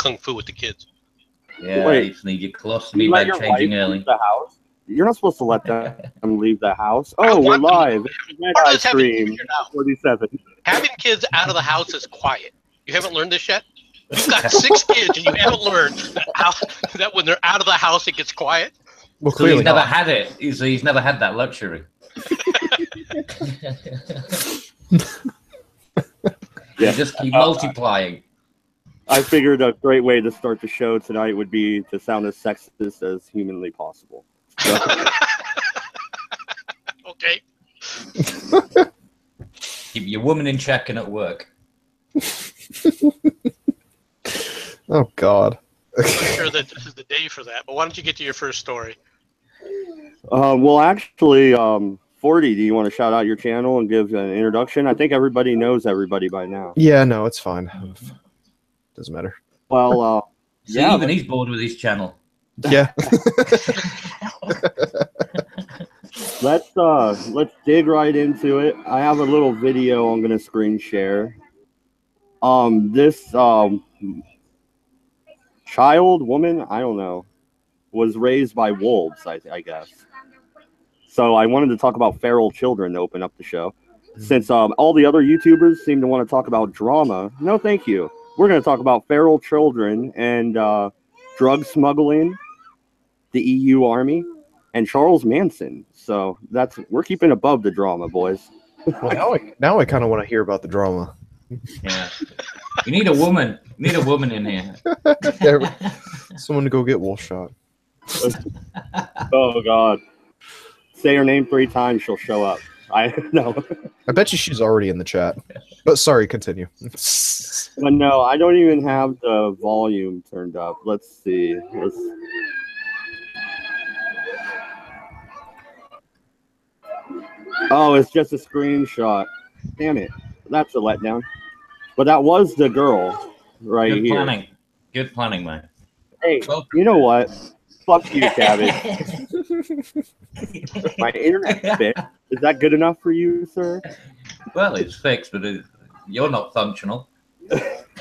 kung fu with the kids. Yeah, Wait. you just need your You colostomy let bag your changing wife early. leave the house? You're not supposed to let them leave the house. I Oh, we're want them to live. Part of RedEyE this having stream figured out. 47. Having kids out of the house is quiet. You haven't learned this yet? You've got 6 kids and you haven't learned that when they're out of the house it gets quiet? Well, So clearly he's never not. had it. He's never had that luxury. Yeah. You just keep multiplying. I figured a great way to start the show tonight would be to sound as sexist as humanly possible. So, Okay. Keep your woman in check and at work. Oh God. I'm sure that this is the day for that, but why don't you get to your first story? well, actually, 40, do you want to shout out your channel and give an introduction? I think everybody knows everybody by now. Yeah, no, it's fine. Doesn't matter. Well, So yeah, even he's bored with his channel. Yeah. let's dig right into it. I have a little video I'm gonna screen share. This woman, I don't know, was raised by wolves, I guess. So I wanted to talk about feral children to open up the show. Since all the other YouTubers seem to want to talk about drama, no thank you. We're going to talk about feral children and drug smuggling, the EU Army, and Charles Manson. So we're keeping above the drama, boys. Well, now I kind of want to hear about the drama. Yeah. You need a woman. You need a woman in here. Someone to go get Wolf Shot. Oh God! Say her name 3 times, she'll show up. I know. I bet you she's already in the chat. But sorry, continue. But no, I don't even have the volume turned up. Let's see. Oh, it's just a screenshot. Damn it. That's a letdown. But that was the girl right Good here. planning. Good planning, man. Hey, you know what? Fuck you, Cabbage. My internet's fixed. Is that good enough for you, sir? Well, it's fixed, but you're not functional.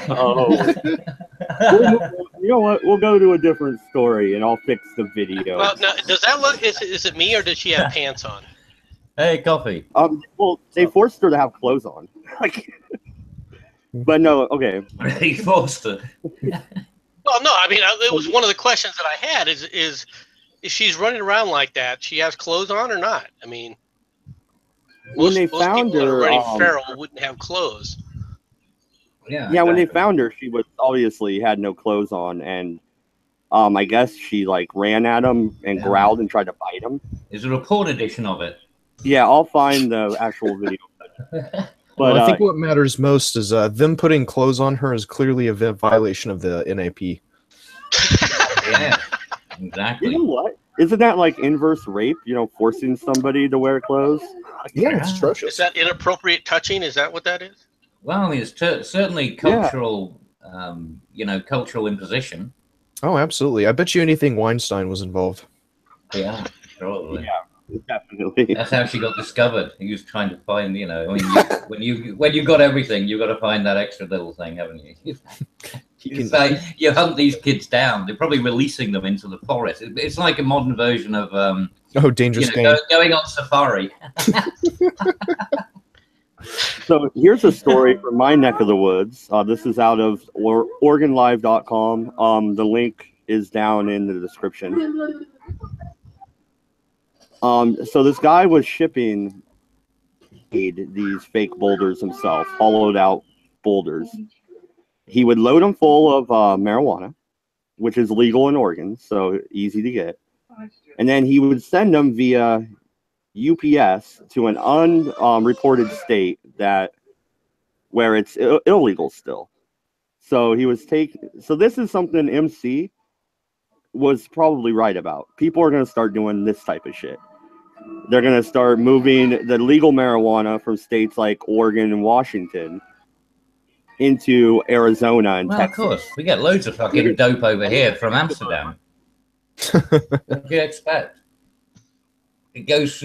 Oh. You know what? We'll go to a different story, and I'll fix the video. Well, now, does that look? Is it me or does she have pants on? Hey, coffee. Well, they forced her to have clothes on. But no, okay. He forced her. Well, no. I mean, it was one of the questions that I had. Is if she's running around like that, she has clothes on or not? I mean, most When they found people that are her, running feral wouldn't have clothes. Yeah, when they found her, she was obviously had no clothes on, and I guess she like ran at him and growled and tried to bite him. There's a report edition of it. Yeah, I'll find the actual video. But Well, I think what matters most is them putting clothes on her is clearly a violation of the NAP. Yeah, exactly. You know what? Isn't that like inverse rape? You know, forcing somebody to wear clothes? Yeah, it's atrocious. Is that inappropriate touching? Is that what that is? Well, I mean, it's certainly cultural, cultural imposition. Oh, absolutely. I bet you anything Weinstein was involved. Yeah, probably. Yeah. Definitely. That's how she got discovered. He was trying to find, when you got everything, you got to find that extra little thing, haven't you? You hunt these kids down. They're probably releasing them into the forest. It's like a modern version of Dangerous game. Going on safari. So here's a story from my neck of the woods. This is out of OregonLive.com. The link is down in the description. So this guy was shipping these fake boulders himself, hollowed out boulders. He would load them full of marijuana, which is legal in Oregon, so easy to get. And then he would send them via UPS to an unreported state where it's illegal still. So so this is something MC was probably right about. People are going to start doing this type of shit. They're going to start moving the legal marijuana from states like Oregon and Washington into Arizona and Texas. Of course. We get loads of fucking dope over here from Amsterdam. What do you expect? It goes,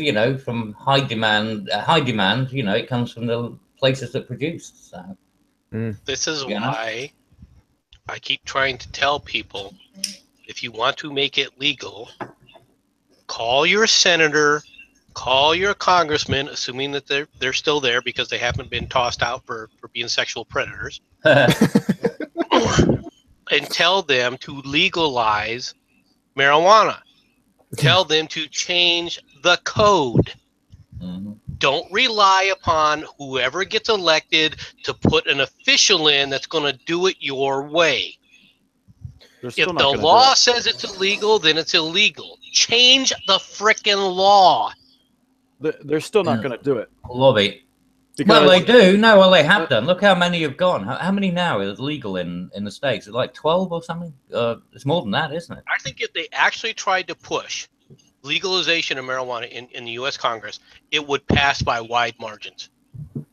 from high demand, it comes from the places that produce. So. This is why I keep trying to tell people, if you want to make it legal, call your senator, call your congressman, assuming that they're still there because they haven't been tossed out for being sexual predators, and tell them to legalize marijuana. Tell them to change the code. Mhm. Don't rely upon whoever gets elected to put an official in that's going to do it your way. They're still If not the gonna law do says it's illegal, then it's illegal. Change the frickin' law. it. They're still not Yeah. going to do it Lobby. because Well, they do. No, well, they have done. Look how many have gone. How many now is legal in the States? Is it like 12 or something? It's more than that, isn't it? I think if they actually tried to push legalization of marijuana in the U.S. Congress, it would pass by wide margins.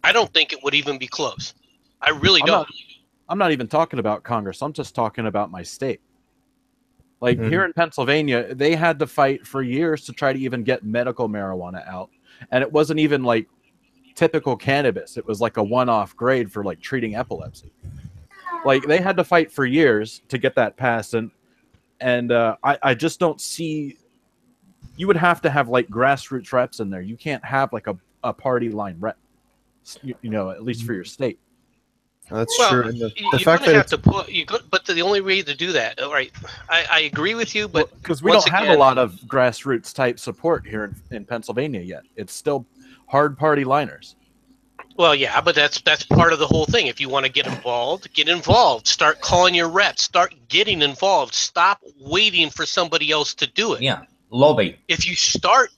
I don't think it would even be close. I really don't. I'm not even talking about Congress. I'm just talking about my state. Like here in Pennsylvania, they had to fight for years to try to even get medical marijuana out. And it wasn't even like typical cannabis. It was like a one-off grade for like treating epilepsy. Like they had to fight for years to get that passed. And I just don't see, you would have to have like grassroots reps in there. You can't have like a party line rep, you know, at least for your state. That's Well, true. And the you're fact going to that have to put but the only way to do that, all right? I agree with you, but Because we once don't have a again- lot of grassroots type support here in Pennsylvania yet. It's still hard party liners. Well, yeah, but that's part of the whole thing. If you want to get involved. Start calling your reps. Start getting involved. Stop waiting for somebody else to do it. Yeah, lobby. If you start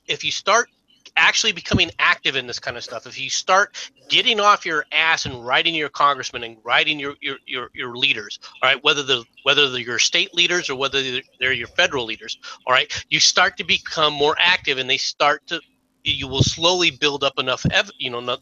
actually becoming active in this kind of stuff, if you start getting off your ass and writing your congressman and writing your leaders, all right, whether they're your state leaders or whether they're your federal leaders, all right, you start to become more active, and you will slowly build up enough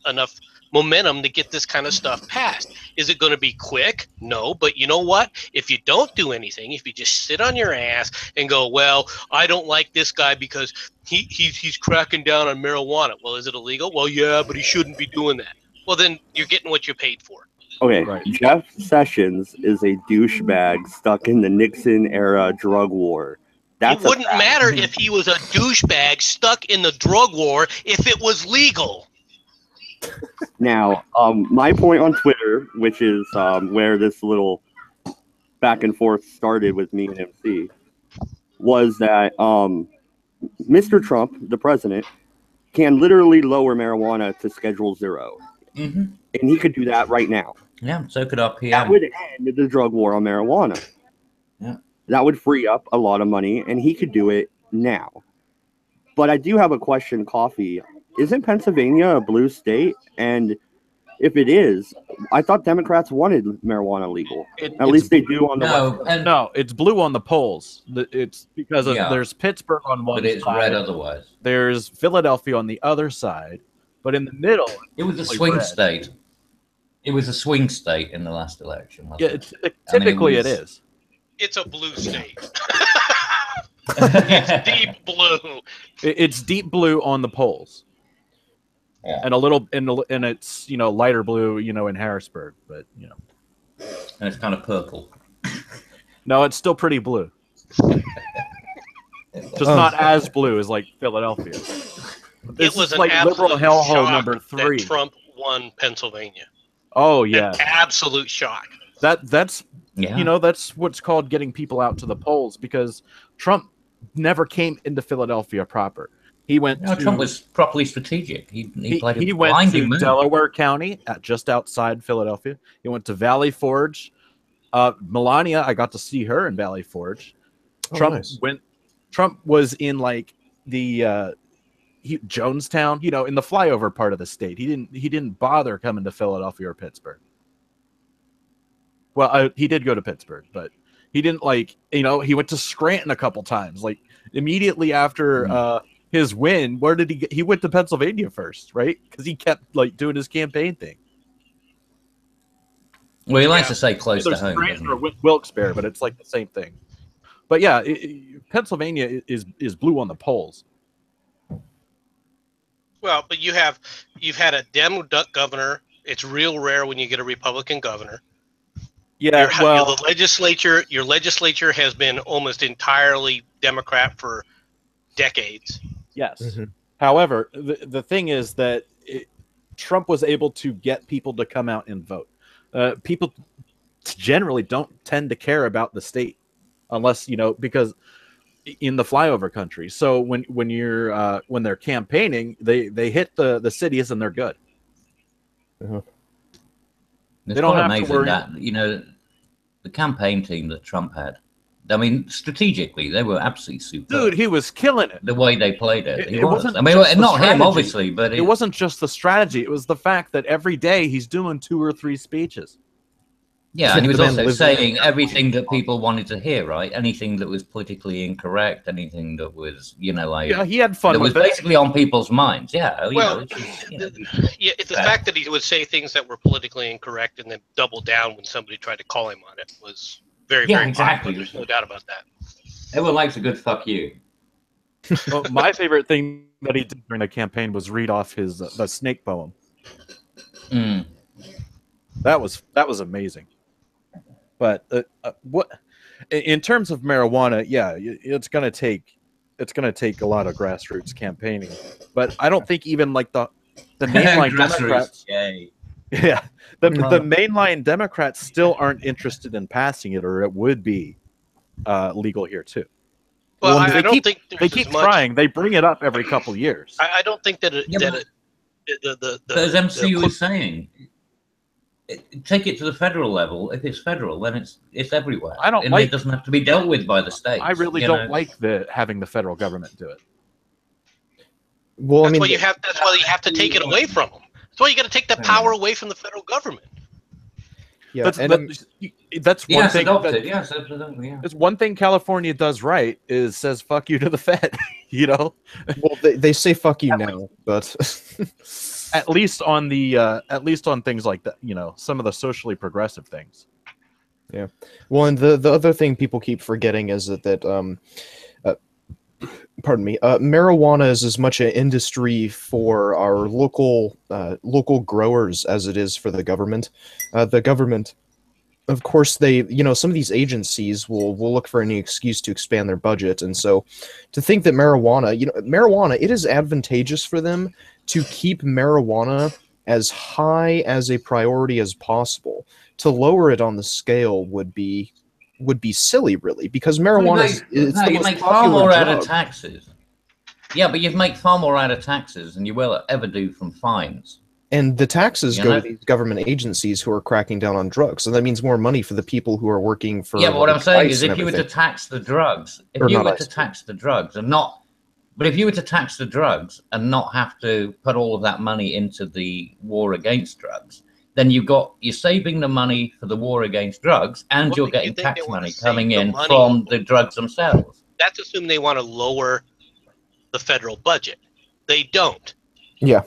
enough momentum to get this kind of stuff passed. Is it going to be quick? No, but you know what? If you don't do anything, if you just sit on your ass and go, well, I don't like this guy because he's cracking down on marijuana. Well, is it illegal? Well, yeah, but he shouldn't be doing that. Well, then you're getting what you're paid for. Okay, Right. Jeff Sessions is a douchebag stuck in the Nixon era drug war. That's It wouldn't matter if he was a douchebag stuck in the drug war if it was legal. Now, my point on Twitter, which is where this little back and forth started with me and MC, was that Mr. Trump, the president, can literally lower marijuana to Schedule 0. Mm-hmm. And he could do that right now. Yeah, so could our PM. That would end the drug war on marijuana. Yeah. That would free up a lot of money, and he could do it now. But I do have a question, Coffee. Isn't Pennsylvania a blue state? And if it is, I thought Democrats wanted marijuana legal. At least they do on the No, West. and, No, it's blue on the polls. It's because Yeah. there's Pittsburgh on one but it's side. red otherwise. There's Philadelphia on the other side. But in the middle, It was a Like swing red. state. It was a swing state in the last election. yeah, Wasn't typically it was- is. It's a blue state. It's deep blue. It's deep blue on the polls. Yeah. And a little, and it's lighter blue, in Harrisburg, but and it's kind of purple. no, it's still pretty blue. Just not as blue as like Philadelphia. This It was is an like liberal absolute hellhole shock number 3. that Trump won Pennsylvania. Oh yeah, An absolute shock. that's Yeah. that's what's called getting people out to the polls, because Trump never came into Philadelphia proper. He went. No, to, Trump was properly strategic. He played he a went blinding to move. Delaware County, just outside Philadelphia. He went to Valley Forge. Melania, I got to see her in Valley Forge. Oh, Trump nice. Trump was in like the Jonestown, in the flyover part of the state. He didn't bother coming to Philadelphia or Pittsburgh. Well, he did go to Pittsburgh, but he didn't he went to Scranton a couple times. Like immediately after his win, where did he get? He went to Pennsylvania first, right? Because he kept doing his campaign thing. Well, he likes Yeah. to say close to There's home. Scranton doesn't or Wilkes-Barre, but it's like the same thing. But yeah, Pennsylvania is blue on the polls. Well, but you've had a Dem governor. It's real rare when you get a Republican governor. Yeah, well, your legislature has been almost entirely Democrat for decades. yes. Mm-hmm. However, the thing is that Trump was able to get people to come out and vote. People generally don't tend to care about the state unless, because in the flyover country. So when they're campaigning, they hit the cities and they're good. Uh-huh. It's They don't quite have to amazing worry. that, the campaign team that Trump had. I mean, strategically, they were absolutely superb. Dude, he was killing it. The way they played it. He It was. wasn't I mean, just the not him, strategy. obviously, but It wasn't just the strategy. It was the fact that every day he's doing 2 or 3 speeches. yeah, and he was The man also lives saying everything that people wanted to hear, right? Anything that was politically incorrect, anything that was, like, Yeah, he had fun that was with it. basically on people's minds. Yeah, Well, it's just, it's the fact that he would say things that were politically incorrect and then double down when somebody tried to call him on it was very, Yeah, very exactly. popular. There's no doubt about that. everyone likes a good fuck you. Well, my favorite thing that he did during the campaign was read off his the snake poem. Mm. That was amazing. But what in terms of marijuana, yeah, it's gonna take a lot of grassroots campaigning. But I don't think even like the mainline Grassroots, Democrats, yay. yeah, the mainline Democrats still aren't interested in passing it, or it would be legal here too. Well, They I don't keep think they there's keep as much. trying. They bring it up every couple years. I don't think that Yeah, but as MC was saying, take it to the federal level. If it's federal, then it's everywhere. I don't and like- it doesn't have to be dealt with by the states. I really don't like having the federal government do it. Well, That's I mean, why that's why you have to take it away from them. That's why you got to take that power away from the federal government. yeah, That's and one Yes, thing. adopted. Yes, absolutely. Yeah. It's one thing California does right is says "fuck you" to the Fed. well, they say "fuck you" now, but At least on things like that, some of the socially progressive things. yeah. Well, and the other thing people keep forgetting is that pardon me, marijuana is as much an industry for our local growers as it is for the government. The government, of course, some of these agencies will look for any excuse to expand their budget, and so to think that marijuana, it is advantageous for them to keep marijuana as high as a priority as possible. To lower it on the scale would be silly, really, because marijuana is the you most make far popular more drug. out of taxes. Yeah, but you make far more out of taxes than you will ever do from fines. And the taxes go to these government agencies who are cracking down on drugs. So that means more money for the people who are working for. Yeah, but what I'm saying ICE is, and if you were to everything. tax the drugs, Or not but if you were to tax the drugs and not have to put all of that money into the war against drugs, then you're saving the money for the war against drugs, and Well, you're you getting think tax they wanna money save coming the in money? from the drugs themselves. That's assuming they want to lower the federal budget. They don't. Yeah.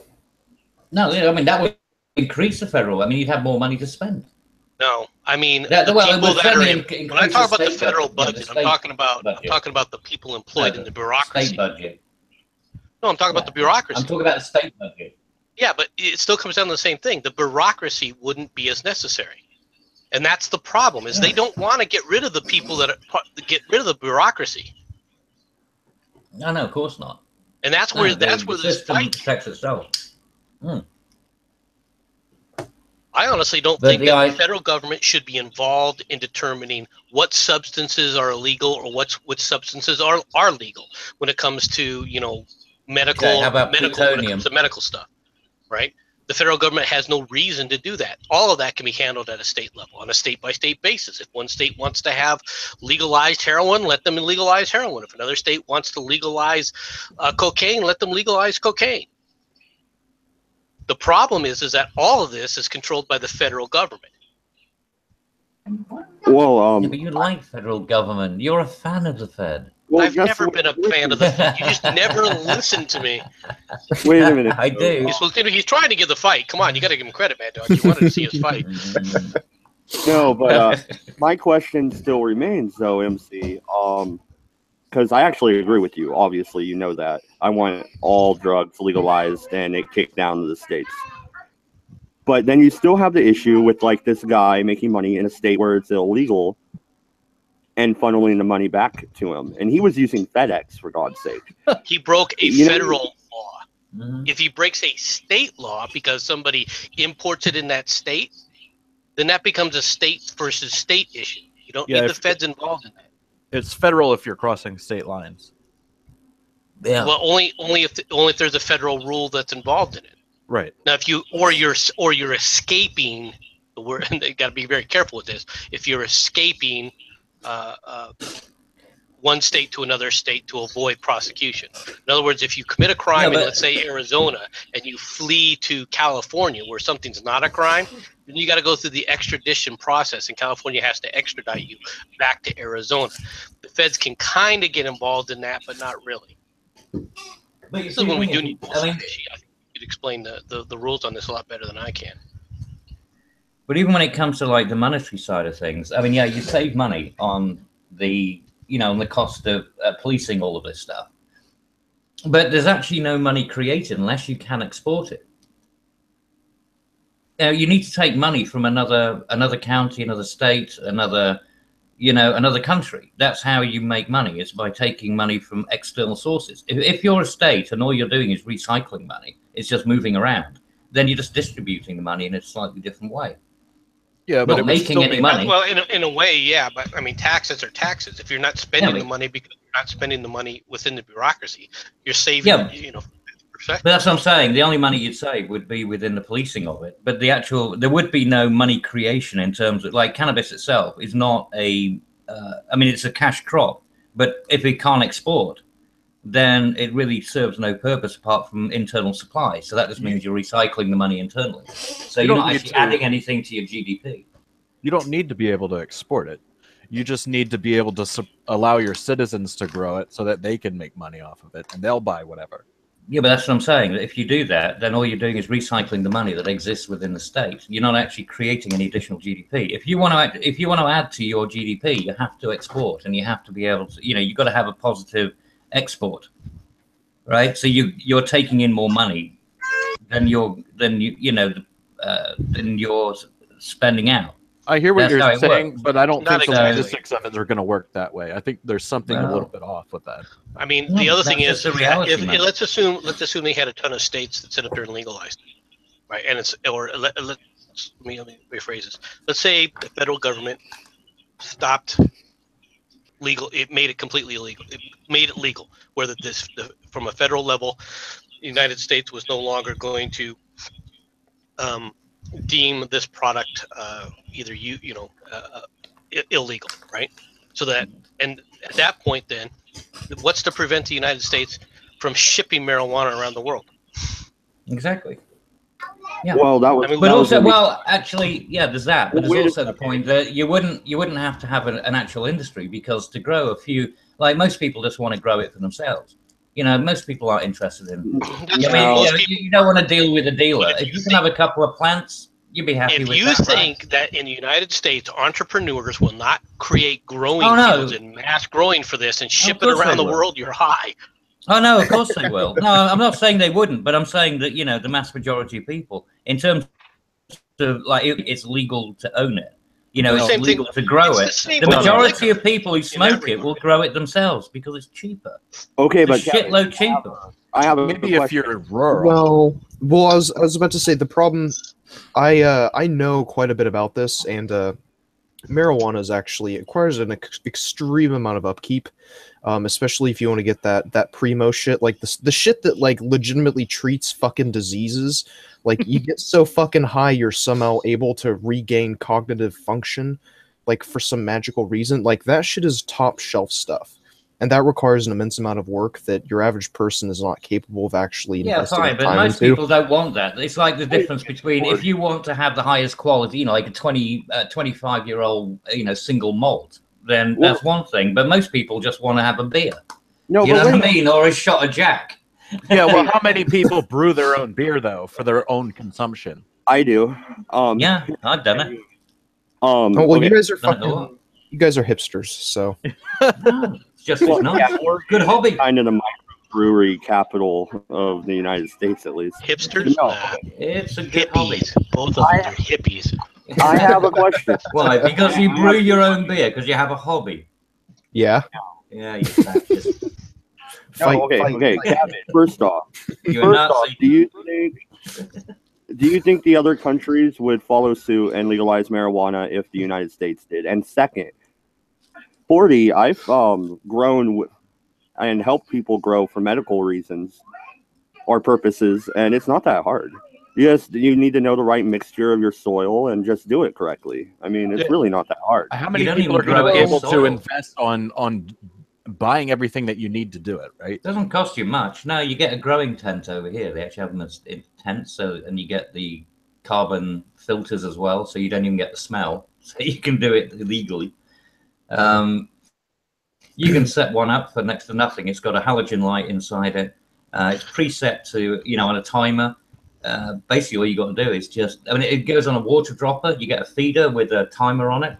No, I mean, that would increase the federal. I mean, you'd have more money to spend. No, I mean When I talk about the federal budget, I'm talking about the people employed in the bureaucracy. State budget. No, I'm talking about the bureaucracy. I'm talking about the state budget. Yeah, but it still comes down to the same thing. The bureaucracy wouldn't be as necessary, and that's the problem. Is they don't want to get rid of the people get rid of the bureaucracy. No, of course not. And that's where the this system fight. protects itself. I honestly don't think that the federal government should be involved in determining what substances are illegal or which substances are legal when it comes to medical. Okay, how about when it plutonium? comes to medical stuff, right? The federal government has no reason to do that. All of that can be handled at a state level on a state-by-state basis. If one state wants to have legalized heroin, let them legalize heroin. If another state wants to legalize cocaine, let them legalize cocaine. The problem is that all of this is controlled by the federal government. Well, Yeah, but you like federal government. You're a fan of the Fed. well, I've never been a fan of the Fed. You just never listen to me. Wait a minute. I do. He's trying to give the fight. Come on, you got to give him credit, man. Dog. You wanted to see his fight. No, but my question still remains, though, MC. Because I actually agree with you. Obviously, you know that. I want all drugs legalized and it kicked down to the states. But then you still have the issue with like this guy making money in a state where it's illegal and funneling the money back to him. And he was using FedEx, for God's sake. He broke a You know- federal law. If he breaks a state law because somebody imports it in that state, then that becomes a state versus state issue. You don't Yeah, need the if- feds involved in that. It's federal if you're crossing state lines. Yeah. Well, only if there's a federal rule that's involved in it. Right. Now, if you're escaping the word, and they got to be very careful with this. If you're escaping one state to another state to avoid prosecution, in other words, if you commit a crime in, let's say, Arizona, and you flee to California where something's not a crime, then you got to go through the extradition process, and California has to extradite you back to Arizona. The feds can kind of get involved in that, but not really. But This is when we do need I mean, I think you'd explain the rules on this a lot better than I can. but even when it comes to like the monetary side of things, I mean, yeah, you save money on the, on the cost of policing all of this stuff. But there's actually no money created unless you can export it. You need to take money from another county, another state, another country. That's how you make money, is by taking money from external sources. If you're a state and all you're doing is recycling money, it's just moving around, then you're just distributing the money in a slightly different way. Yeah, but Not making any money. Well, in a way, yeah, but I mean, taxes are taxes. If you're not spending the money because you're not spending the money within the bureaucracy, you're saving, Yeah. But that's what I'm saying. The only money you'd save would be within the policing of it. But there would be no money creation in terms of, like, cannabis itself is not it's a cash crop. But if it can't export, then it really serves no purpose apart from internal supply. So that just means you're recycling the money internally. So you're not actually adding anything to your GDP. You don't need to be able to export it. You just need to be able to allow your citizens to grow it so that they can make money off of it, and they'll buy whatever. Yeah, but that's what I'm saying. If you do that, then all you're doing is recycling the money that exists within the state. You're not actually creating any additional GDP. If you want to add to your GDP, you have to export, and you have to be able to. You've got to have a positive export, right? So you're taking in more money than you're spending out. I hear what you're saying, works. but I don't think the exactly. logistics of it are going to work that way. I think there's something a little bit off with that. I mean, the other thing is, the reality, let's assume they had a ton of states that sit up there and legalized it, right? And let me rephrase this. Let's say the federal government stopped legal. It made it completely illegal. It made it legal, where from a federal level, the United States was no longer going to deem this product either illegal, right? So that, and at that point, then, what's to prevent the United States from shipping marijuana around the world? Exactly. Yeah. Well, that was. I mean, But that also, actually, yeah, there's that. But Well, there's also the point that you wouldn't have to have an actual industry, because to grow a few, like, most people just want to grow it for themselves. Most people aren't interested in. You don't want to deal with a dealer. If you can have a couple of plants, you'd be happy with that. If you think that in the United States, entrepreneurs will not create growing fields and mass growing for this and ship it around the world, you're high. Oh, no, of course they will. No, I'm not saying they wouldn't, but I'm saying that, the mass majority of people, in terms of, like, it's legal to own it. It's legal to grow it. The majority of people who smoke it will grow it themselves because it's cheaper. Okay, but shitload cheaper. I have a Maybe if you're rural. Well, I was about to say the problem. I know quite a bit about this, and marijuana requires an extreme amount of upkeep, especially if you want to get that primo shit, like the shit that like legitimately treats fucking diseases. Like, you get so fucking high you're somehow able to regain cognitive function, like, for some magical reason. Like, that shit is top shelf stuff. And that requires an immense amount of work that your average person is not capable of actually investing time into. But most people don't want that. It's like the difference between, if you want to have the highest quality, like a 25-year-old, single malt, then that's one thing. But most people just want to have a beer. No, you know what I mean? Or a shot of Jack. Yeah, well, how many people brew their own beer, though, for their own consumption? I do. Yeah, I've done it. Okay. You guys are fucking. You guys are hipsters, so. No, it's just it's not. Yeah, Good hobby. Kind of the brewery capital of the United States, at least. Hipsters? No. Nah. It's a good hobby. Hippies. Both of them are hippies. I have a question. Why? Because you brew your own beer because you have a hobby. Yeah. Yeah, you fascist. Okay. Kevin, first off, You're a Nazi. do you think the other countries would follow suit and legalize marijuana if the United States did? And second, 40, I've grown and helped people grow for medical reasons or purposes, and it's not that hard. You need to know the right mixture of your soil and just do it correctly. I mean, it's really not that hard. How many don't people even are going to grow be able soil. to invest on buying everything that you need to do it, right? It doesn't cost you much. No, you get a growing tent over here. They actually have them in tents, and you get the carbon filters as well, so you don't even get the smell. So you can do it legally. You can set one up for next to nothing. It's got a halogen light inside it. It's preset to, on a timer. Basically, all you got to do is it goes on a water dropper. You get a feeder with a timer on it.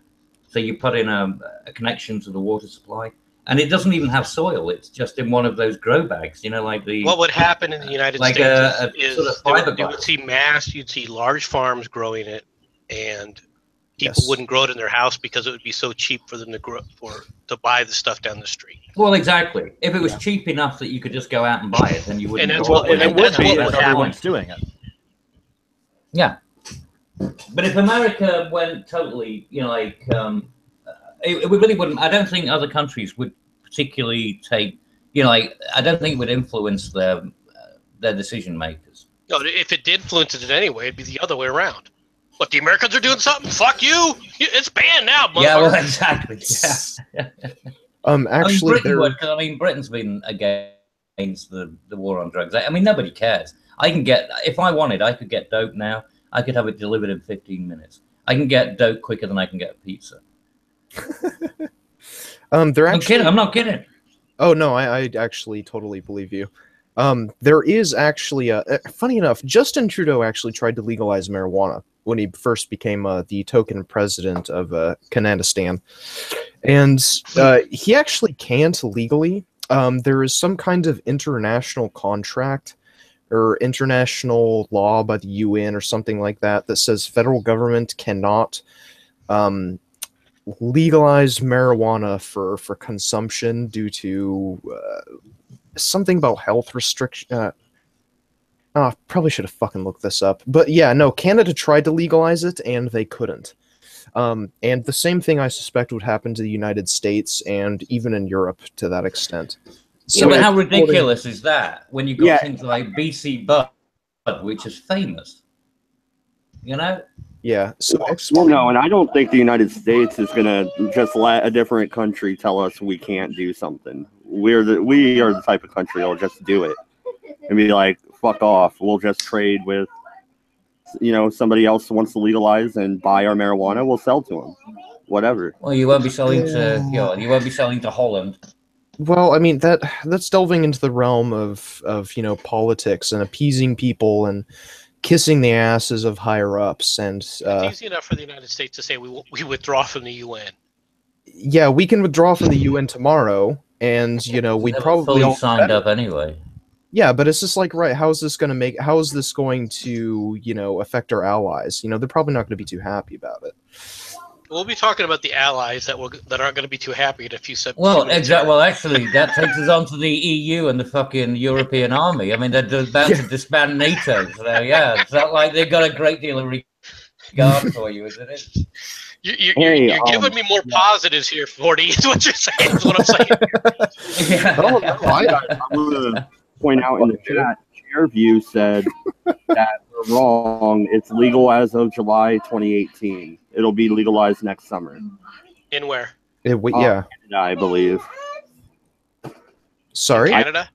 So you put in a connection to the water supply. And it doesn't even have soil. It's just in one of those grow bags, like the... What would happen in the United States is sort of you would see you'd see large farms growing it, and people wouldn't grow it in their house because it would be so cheap for them to buy the stuff down the street. Well, exactly. If it was cheap enough that you could just go out and buy it, then you wouldn't. And that's go what- out and there. it would be That's if the Everyone's point. doing it. Yeah. But if America went totally, it really wouldn't. I don't think other countries would particularly take. I don't think it would influence their decision makers. No, if it did influence it in any way, it'd be the other way around. What, the Americans are doing something? Fuck you! It's banned now, motherfucker. Yeah, well, exactly. Yeah. Actually, Britain would, 'cause, Britain's been against the war on drugs. I mean, nobody cares. If I wanted, I could get dope now. I could have it delivered in 15 minutes. I can get dope quicker than I can get a pizza. they're actually. I'm not kidding. Oh no, I actually totally believe you. There is actually funny enough, Justin Trudeau actually tried to legalize marijuana when he first became the token president of Canadistan, and he actually can't legally. There is some kind of international contract or international law by the UN or something like that that says federal government cannot legalize marijuana for consumption due to something about health restriction. Probably should have fucking looked this up. But yeah, no, Canada tried to legalize it and they couldn't. And the same thing I suspect would happen to the United States and even in Europe to that extent. So, but how ridiculous is that when you've got things like BC Bud, which is famous? Yeah. So well, no, and I don't think the United States is gonna just let a different country tell us we can't do something. We are the type of country that'll just do it and be like, "Fuck off." We'll just trade with, somebody else wants to legalize and buy our marijuana. We'll sell to them, whatever. Well, you won't be selling to Holland. Well, I mean that's delving into the realm of politics and appeasing people and kissing the asses of higher ups, and it's easy enough for the United States to say we withdraw from the UN. Yeah, we can withdraw from the UN tomorrow, and we'd probably fully all signed up anyway. Yeah, but it's just like, right, how is this going to affect our allies? They're probably not going to be too happy about it. We'll be talking about the allies that aren't going to be too happy in a few seconds. Well, exactly. Well, actually, that takes us on to the EU and the fucking European Army. I mean, they're about to disband NATO. So, yeah, it's not like they've got a great deal of regard for you, isn't it? You're giving me more positives here, 40. Is what you're saying. Is what I'm saying. Yeah. I'm going to point out in the chat, Chairview said that we're wrong. It's legal as of July 2018. It'll be legalized next summer. In where? Yeah. Canada, I believe. Sorry? Canada?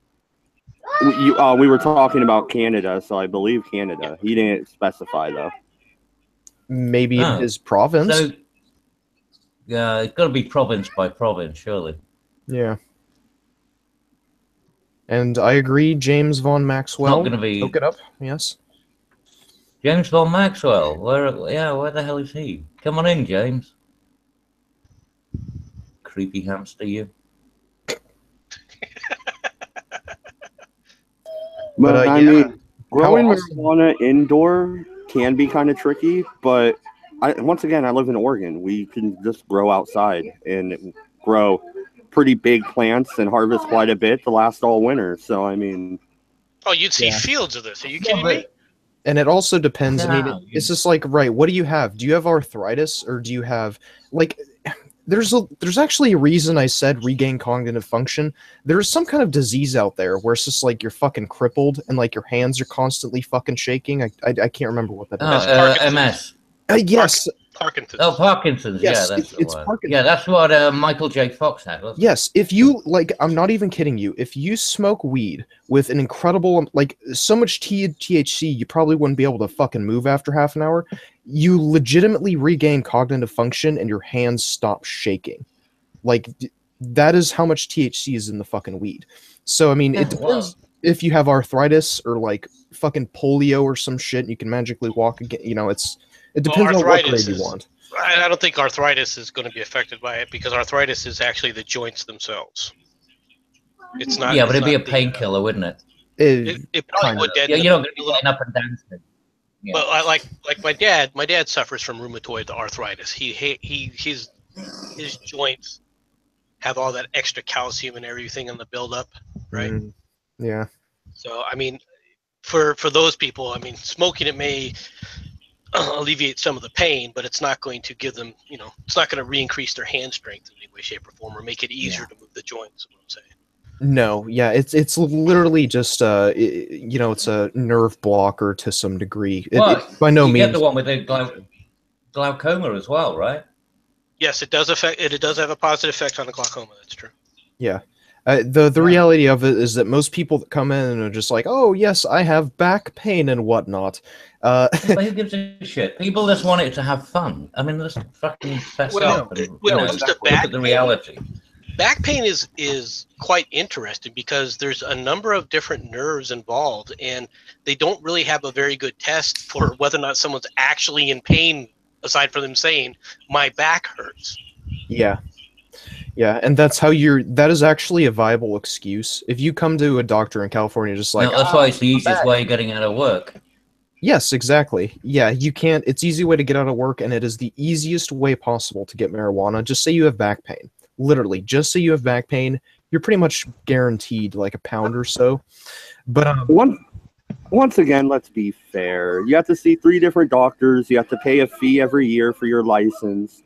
We were talking about Canada, so I believe Canada. He didn't specify, though. Maybe in his province? So, yeah, it's got to be province by province, surely. Yeah. And I agree, James von Maxwell. Not going to be... Look it up, yes. James von Maxwell. Where the hell is he? Come on in, James. Creepy hamster, you. But I yeah. mean, growing How awesome. marijuana indoor can be kind of tricky. But once again, I live in Oregon. We can just grow outside and grow pretty big plants and harvest quite a bit to last all winter. So I mean, Oh, you'd see Yeah. fields of this. Are you Yeah, kidding me? but And it also depends. I mean, no, it's just like, right, what do you have? Do you have arthritis, or do you have like there's actually a reason I said regain cognitive function. There's some kind of disease out there where it's just like you're fucking crippled and like your hands are constantly fucking shaking. I can't remember what that is. That's Parkinson's. MS. Yes, Parkinson's. Oh, Parkinson's. Yes, Yeah, that's the it's one. Parkinson's. Yeah, that's what Michael J. Fox had. Wasn't yes. If you like, I'm not even kidding you. If you smoke weed with an incredible like so much THC, you probably wouldn't be able to fucking move after half an hour. You legitimately regain cognitive function and your hands stop shaking. Like that is how much THC is in the fucking weed. So I mean, it Yeah, depends if you have arthritis or like fucking polio or some shit and you can magically walk again. You know, it depends on what grade you want. I don't think arthritis is going to be affected by it because arthritis is actually the joints themselves. It's not. Yeah, but it's it'd be a not the, painkiller, wouldn't it? It probably Kinda. would deaden Yeah, the you're not going to pain be a getting little. up and dancing. Yeah. But like my dad suffers from rheumatoid arthritis. His joints have all that extra calcium and everything in the buildup, right? Mm, yeah. So I mean, for those people, I mean, smoking it may alleviate some of the pain, but it's not going to give them, it's not going to re-increase their hand strength in any way, shape, or form, or make it easier to move the joints. Is what I'm saying. No, yeah, it's literally just it's a nerve blocker to some degree. Well, By no you means. get the one with the glaucoma as well, right? Yes, it does affect. It does have a positive effect on the glaucoma. That's true. Yeah. The reality of it is that most people that come in and are just like, oh yes, I have back pain and whatnot. But who gives a shit? People just want it to have fun. I mean, let's fucking fess Well, up and when it comes to look back at the pain, reality. Back pain is quite interesting because there's a number of different nerves involved, and they don't really have a very good test for whether or not someone's actually in pain, aside from them saying my back hurts. Yeah. Yeah, and that is actually a viable excuse. If you come to a doctor in California just like, No, that's why it's the easiest way of getting out of work. yes, exactly. Yeah, you can't. It's easy way to get out of work, and it is the easiest way possible to get marijuana. Just say you have back pain. Literally, just say you have back pain. You're pretty much guaranteed like a pound or so. But once again, let's be fair. You have to see 3 different doctors. You have to pay a fee every year for your license.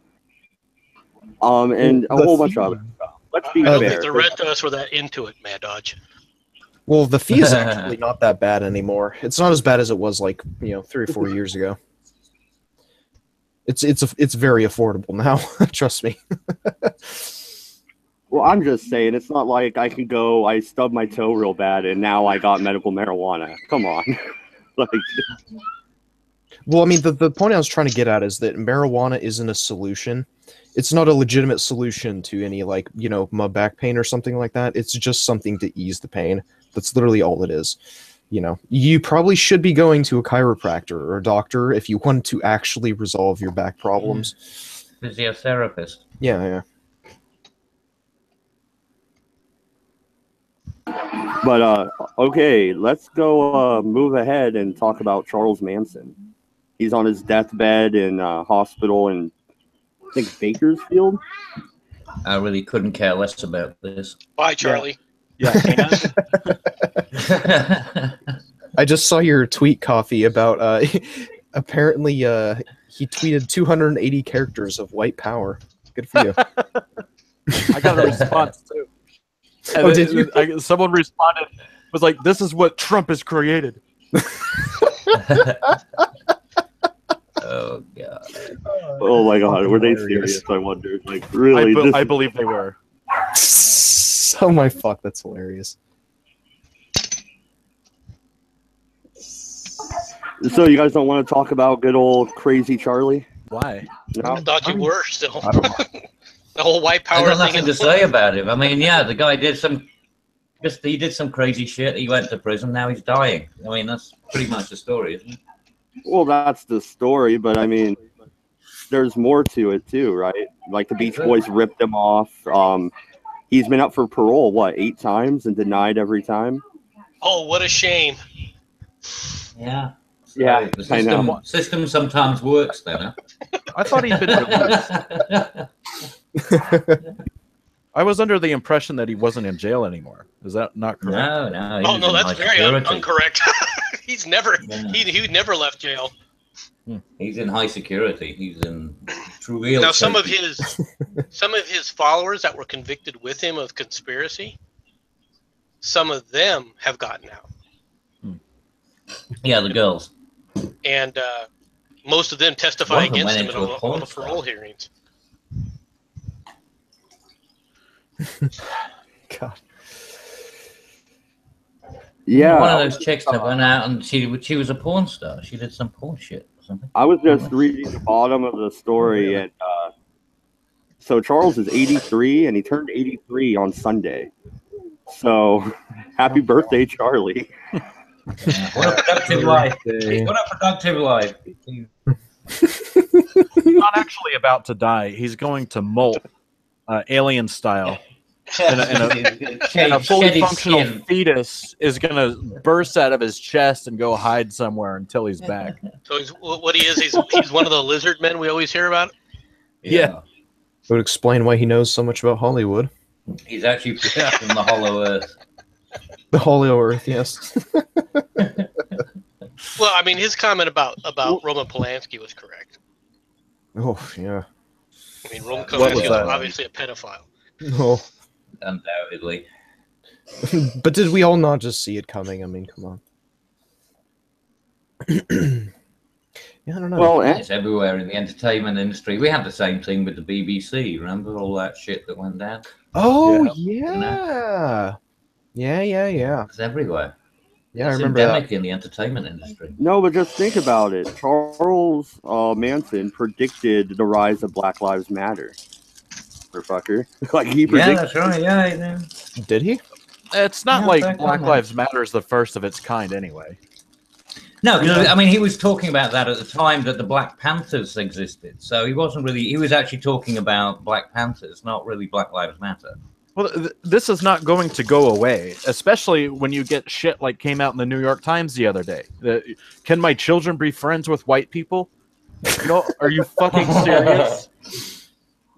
And a whole bunch of other stuff. Let's be I don't fair. think the rest of us were that into it, Mad Dodge. well, the fee is actually not that bad anymore. It's not as bad as it was like 3 or 4 years ago. It's very affordable now. Trust me. Well, I'm just saying, it's not like I stubbed my toe real bad and now I got medical marijuana. Come on. Like, well, I mean, the point I was trying to get at is that marijuana isn't a solution. It's not a legitimate solution to any my back pain or something like that. It's just something to ease the pain. That's literally all it is. You probably should be going to a chiropractor or a doctor if you want to actually resolve your back problems. Physiotherapist. Yeah. but okay, let's go move ahead and talk about Charles Manson. He's on his deathbed in hospital in, I think, Bakersfield. I really couldn't care less about this. Bye, Charlie. Yeah. I just saw your tweet, Coffee, about apparently he tweeted 280 characters of white power. Good for you. I got a response too. And Oh, did you? Someone responded, was like, "This is what Trump has created." Oh god. Oh my god, were they serious? I wonder. Like, really? I believe they were. Oh my fuck, that's hilarious. So you guys don't want to talk about good old crazy Charlie? Why? No? I thought you were still. I don't know. The whole white I power got thing. nothing to say about him. I mean, yeah, the guy did some crazy shit. He went to prison. Now he's dying. I mean, that's pretty much the story, isn't it? Well, that's the story, but I mean, there's more to it too, right? Like the Beach Boys ripped him off. He's been up for parole, 8 times and denied every time? Oh, what a shame. Yeah. So Yeah, the I know. system sometimes works then, huh? I thought he'd been released. I was under the impression that he wasn't in jail anymore. Is that not correct? No. Oh no, that's very security. incorrect. He's never Yeah. he never left jail. He's in high security. He's in true real. Now some of safety. his followers that were convicted with him of conspiracy, some of them have gotten out. Yeah, the girls. And most of them testify One of them against went him in into a all porn the star. parole hearings. God. Yeah, One of those chicks that went out and she was a porn star. She did some porn shit or something. I was just reading the bottom of the story, and so Charles is 83, and he turned 83 on Sunday. So, happy birthday, Charlie! What a productive life! What a productive life! He's not actually about to die. He's going to molt, alien style. And a fully functional fetus is going to burst out of his chest and go hide somewhere until he's back. So what he is, he's one of the lizard men we always hear about. Yeah. It would explain why he knows so much about Hollywood. He's actually from the Hollow Earth. The Hollow Earth, yes. Well, I mean, his comment about Roman Polanski was correct. Oh, yeah. I mean, Roman What was Polanski was that? obviously a pedophile. No. Undoubtedly. But did we all not just see it coming? I mean, come on. Yeah, I don't know. Well, It's everywhere in the entertainment industry. We had the same thing with the BBC. Remember all that shit that went down? Oh, Yeah. Yeah. It's everywhere. Yeah, I It's remember endemic that. in the entertainment industry. no, but just think about it. Charles Manson predicted the rise of Black Lives Matter. Motherfucker. Like, he Yeah, predicted. that's right. Yeah. Did he? It's not Yeah, like back Black on that. Lives Matter is the first of its kind anyway. No, because I mean, he was talking about that at the time that the Black Panthers existed. So he wasn't really. He was actually talking about Black Panthers, not really Black Lives Matter. Well, this is not going to go away, especially when you get shit like came out in the New York Times the other day. Can my children be friends with white people? No, are you fucking serious?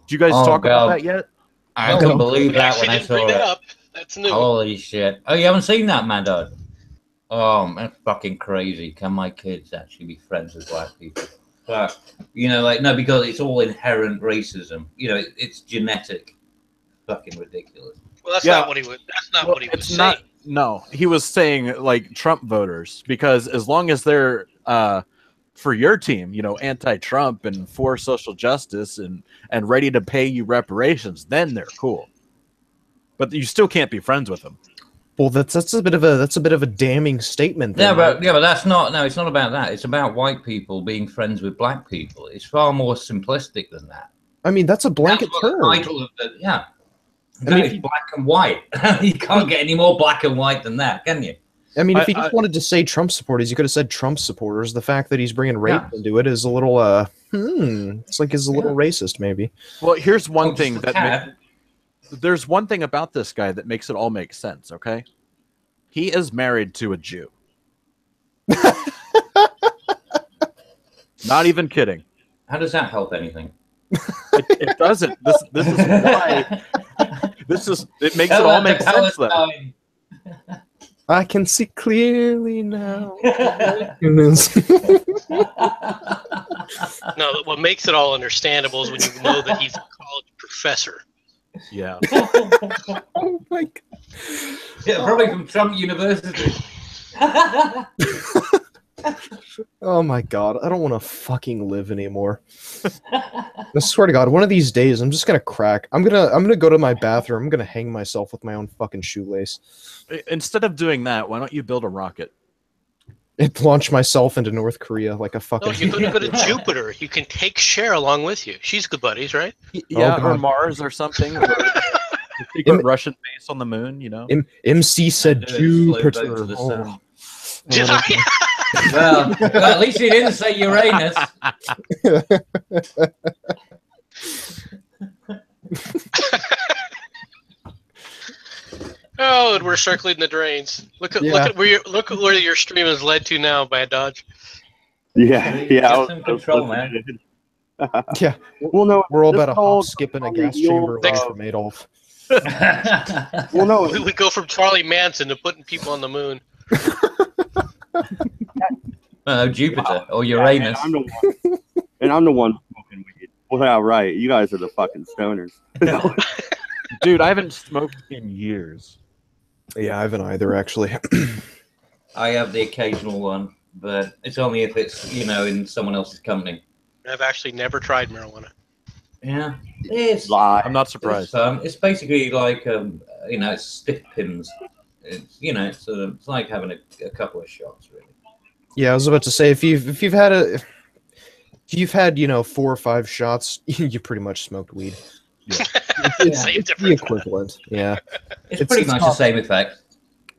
Did you guys talk about that yet? I couldn't believe that when I Didn't bring saw that it. up. That's new. Holy shit! Oh, you haven't seen that, man, dog? Oh, that's fucking crazy. Can my kids actually be friends with black people? But, no, because it's all inherent racism. It's genetic. Fucking ridiculous. Well, that's not what he would. That's not what he was It's saying. not. No, he was saying like Trump voters, because as long as they're for your team, anti-Trump and for social justice and ready to pay you reparations, then they're cool. But you still can't be friends with them. Well, that's a bit of a damning statement. Yeah, Then, but that's not. No, it's not about that. It's about white people being friends with black people. It's far more simplistic than that. I mean, that's a blanket That's what term. the title of yeah. I mean, It's black and white. You can't get any more black and white than that, can you? I mean, if he just wanted to say Trump supporters, you could have said Trump supporters. The fact that he's bringing rape into it is a little, it's like he's a little racist, maybe. Well, here's one thing there's one thing about this guy that makes it all make sense. Okay, he is married to a Jew. Not even kidding. How does that help anything? It doesn't. This is why. It makes it all make sense though. I can see clearly now. No, what makes it all understandable is when you know that he's a college professor. Yeah. Oh my God. Yeah, probably from Trump University. Oh my God, I don't want to fucking live anymore. I swear to God, one of these days I'm just gonna crack. I'm gonna go to my bathroom. I'm gonna hang myself with my own fucking shoelace. Instead of doing that, why don't you build a rocket? And launch myself into North Korea like a fucking. No, you go to Jupiter. You can take Cher along with you. She's good buddies, right? Yeah, God. or Mars or something. Or a secret Russian base on the moon. MC said Jupiter. To the sun. Did I? Well, at least he didn't say Uranus. Oh, and we're circling the drains. Look at where your stream has led to now, Bad Dodge. Yeah, yeah. Get some control, man. Yeah. Well, no, We're all this about a all hop, skipping a on the gas heels chamber away of- from Adolf. Well, no, We go from Charlie Manson to putting people on the moon. Jupiter or yeah, Uranus. and I'm the one smoking weed. Well, yeah, right. You guys are the fucking stoners. Dude, I haven't smoked in years. Yeah, I haven't either, actually. I have the occasional one, but it's only if it's in someone else's company. I've actually never tried marijuana. Yeah, it's Lie. I'm not It's surprised. It's basically like it's stiff pins. It's like having a couple of shots, really. Yeah, I was about to say if you've had 4 or 5 shots, you pretty much smoked weed. Yeah. Same It's the difference. equivalent. Yeah. It's pretty much the same effect.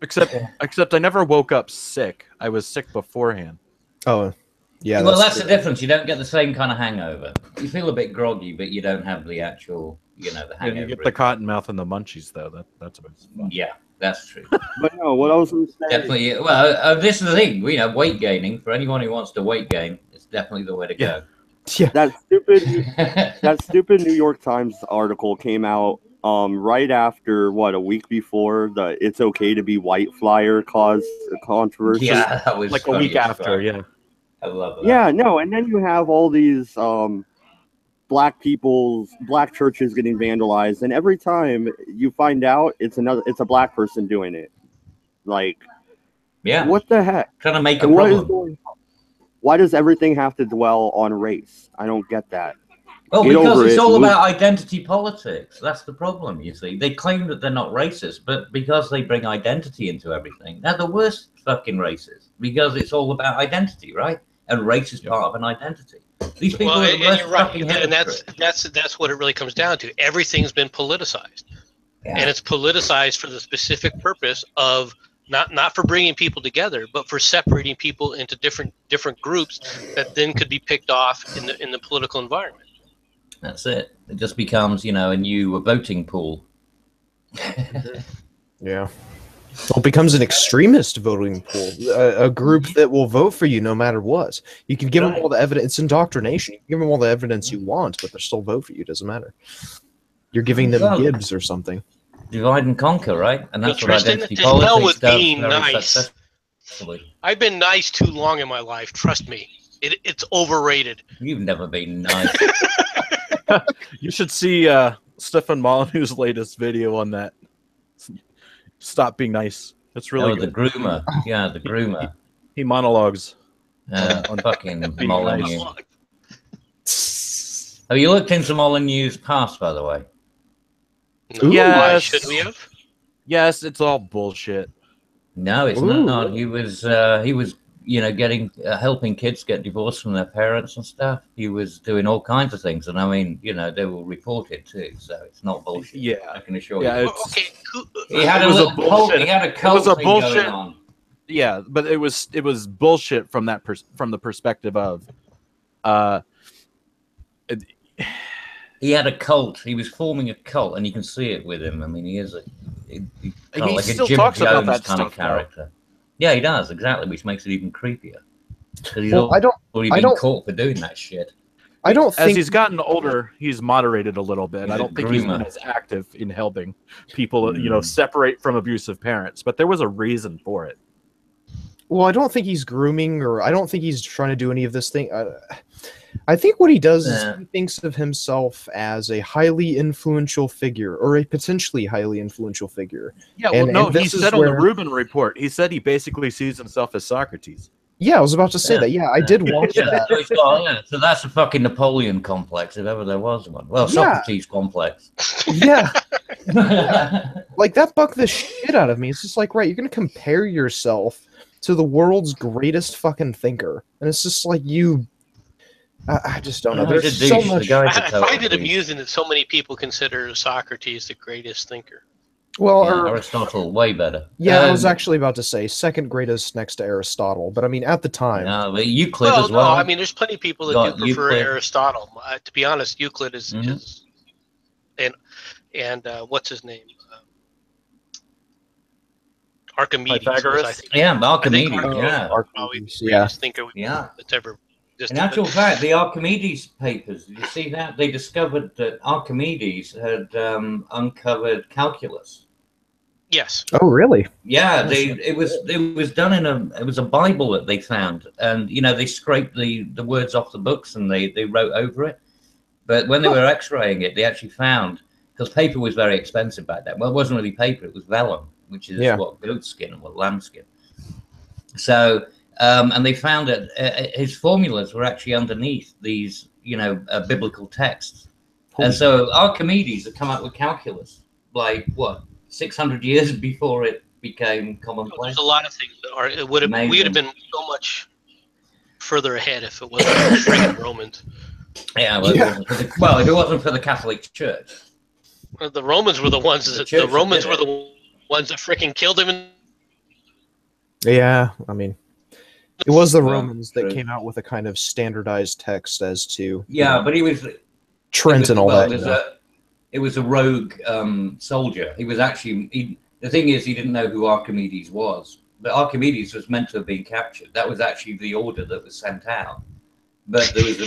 Except I never woke up sick. I was sick beforehand. Oh, yeah. Well, that's the difference. You don't get the same kind of hangover. You feel a bit groggy, but you don't have the actual, the hangover. You get the cotton mouth and the munchies, though. That's about fun. Yeah, that's true. But no, what I was going to say. Definitely. Well, this is the thing. Weight gaining, for anyone who wants to weight gain, it's definitely the way to go. Yeah. That stupid New York Times article came out right after a week before the "It's okay to be white" flyer caused controversy. Yeah, that was Like a funny week as after, fuck. yeah. I love that. Yeah, no, and then you have all these black churches getting vandalized, and every time you find out it's a black person doing it. Like, Yeah. what the heck? Trying to make a And what is problem. going on? Why does everything have to dwell on race? I don't get that. Well, Get because over it's it. all about identity politics. That's the problem, you see. They claim that they're not racist, but because they bring identity into everything, they're the worst fucking racists. Because it's all about identity, right? And race is part of an identity. These people Well, are and the worst you're right, fucking and hypocrites. that's what it really comes down to. Everything's been politicized, and it's politicized for the specific purpose of not for bringing people together, but for separating people into different groups that then could be picked off in the political environment. That's it. It just becomes, a new voting pool. Yeah. Well, it becomes an extremist voting pool, a group that will vote for you no matter what. You can give them all the evidence. It's indoctrination. You can give them all the evidence you want, but they'll still vote for you. It doesn't matter. You're giving them Gibbs or something. Divide and conquer, right? And that's what Tristan, identity to hell politics with does being very nice. successfully. I've been nice too long in my life. Trust me, it's overrated. You've never been nice. You should see Stefan Molyneux's latest video on that. Stop being nice. That's really the good. groomer. Yeah, the groomer. He monologues. On fucking Being Molyneux. nice. Have you looked into Molyneux's past, by the way? No, why Yes. should we have? Yes, it's all bullshit. No, it's Ooh. not. He was getting helping kids get divorced from their parents and stuff. He was doing all kinds of things, and I mean, they will report it too. So it's not bullshit. Yeah. I can assure Yeah, you. it's, Okay, He had it a was a little cult. bullshit. He had a It cult was a thing bullshit. going on. yeah, but it was bullshit from that from the perspective of He had a cult. He was forming a cult, and you can see it with him. I mean, he is kind of like still a Jim talks about Jones that kind of stuff, though. character. Yeah, he does exactly, which makes it even creepier. Because he's Well, already I been don't- caught for doing that shit. I don't as think he's gotten older, he's moderated a little bit. He's I a don't think he's been groomer. as active in helping people, separate from abusive parents. But there was a reason for it. Well, I don't think he's grooming, or I don't think he's trying to do any of this thing. I think what he does is he thinks of himself as a highly influential figure, or a potentially highly influential figure. Yeah, well, And- no, and he this is said on the where- Rubin report, he said he basically sees himself as Socrates. Yeah, I was about to say that. Yeah, I did watch Yeah, that. so, he's got, so that's a fucking Napoleon complex, if ever there was one. Well, Yeah. Socrates complex. Yeah, like that bugged the shit out of me. It's just like, right, you're gonna compare yourself to the world's greatest fucking thinker, and it's just like I just don't know. No, he's There's a so douche. The much. guy's a I total find it douche. amusing that so many people consider Socrates the greatest thinker. Well, Yeah, Aristotle, way better. yeah, I was actually about to say second greatest next to Aristotle, but I mean at the time. No, but Euclid Well, as well. no, I mean, there's plenty of people that Got do prefer Euclid. Aristotle. To be honest, Euclid is, Mhm. is and what's his name? Archimedes was, Pythagoras? I think. Yeah, I Archimedes. think Yeah, probably the Yeah. greatest thinker yeah. that's ever In existed. actual fact, the Archimedes papers, did you see that? They discovered that Archimedes had uncovered calculus. Yes. Oh, really? Yeah, Nice. it was done in a Bible that they found, and they scraped the words off the books and they wrote over it. But when they were X-raying it, they actually found, because paper was very expensive back then. Well, it wasn't really paper; it was vellum, which is what goat skin or lamb skin. So, and they found that his formulas were actually underneath these, biblical texts. And so Archimedes had come up with calculus, like what, 600 years before it became commonplace. There's a lot of things that are. We would have been so much further ahead if it wasn't for the freaking Romans. Yeah, well, if it wasn't for the Catholic Church. Well, the Romans were the ones that freaking killed him. Yeah, I mean, it was the Well, Romans that true. came out with a kind of standardized text as to But he was Trent and all that. It was a rogue soldier. He was actually. The thing is, he didn't know who Archimedes was. But Archimedes was meant to have been captured. That was actually the order that was sent out. But there was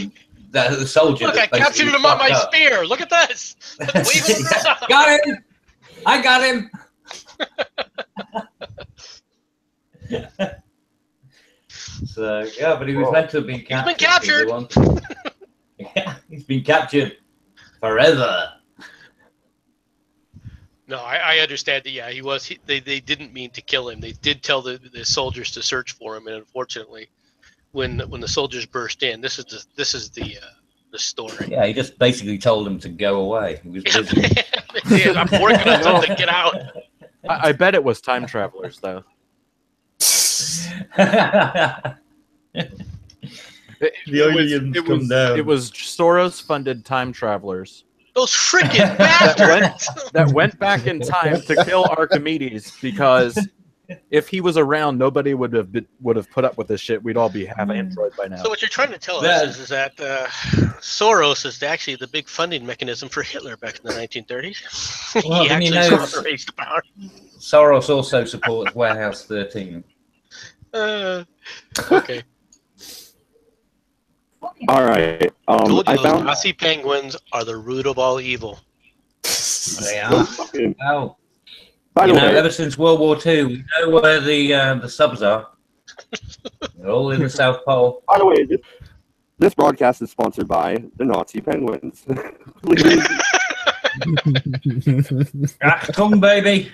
the soldier. Look, I captured him on my spear. Look at this. Got him. I got him. So yeah, but he was meant to have been captured. He's been captured. Yeah, he's been captured forever. No, I understand that. Yeah, he was. They didn't mean to kill him. They did tell the soldiers to search for him, and unfortunately, when the soldiers burst in, this is the story. Yeah, he just basically told them to go away. He was busy. Yeah, I'm working on something. Get out. I bet it was time travelers, though. It was Soros-funded time travelers. Those freaking bastards! that went back in time to kill Archimedes, because if he was around, nobody would have put up with this shit. We'd all be half android by now. So what you're trying to tell us is that Soros is actually the big funding mechanism for Hitler back in the 1930s. Well, he actually raised the power. Soros also supports Warehouse 13. Okay. All right. Told you I those found Nazi penguins are the root of all evil. They are. Oh. By the way, ever since World War II, we know where the subs are. They're all in the South Pole. By the way, this broadcast is sponsored by the Nazi Penguins. Achtung, baby.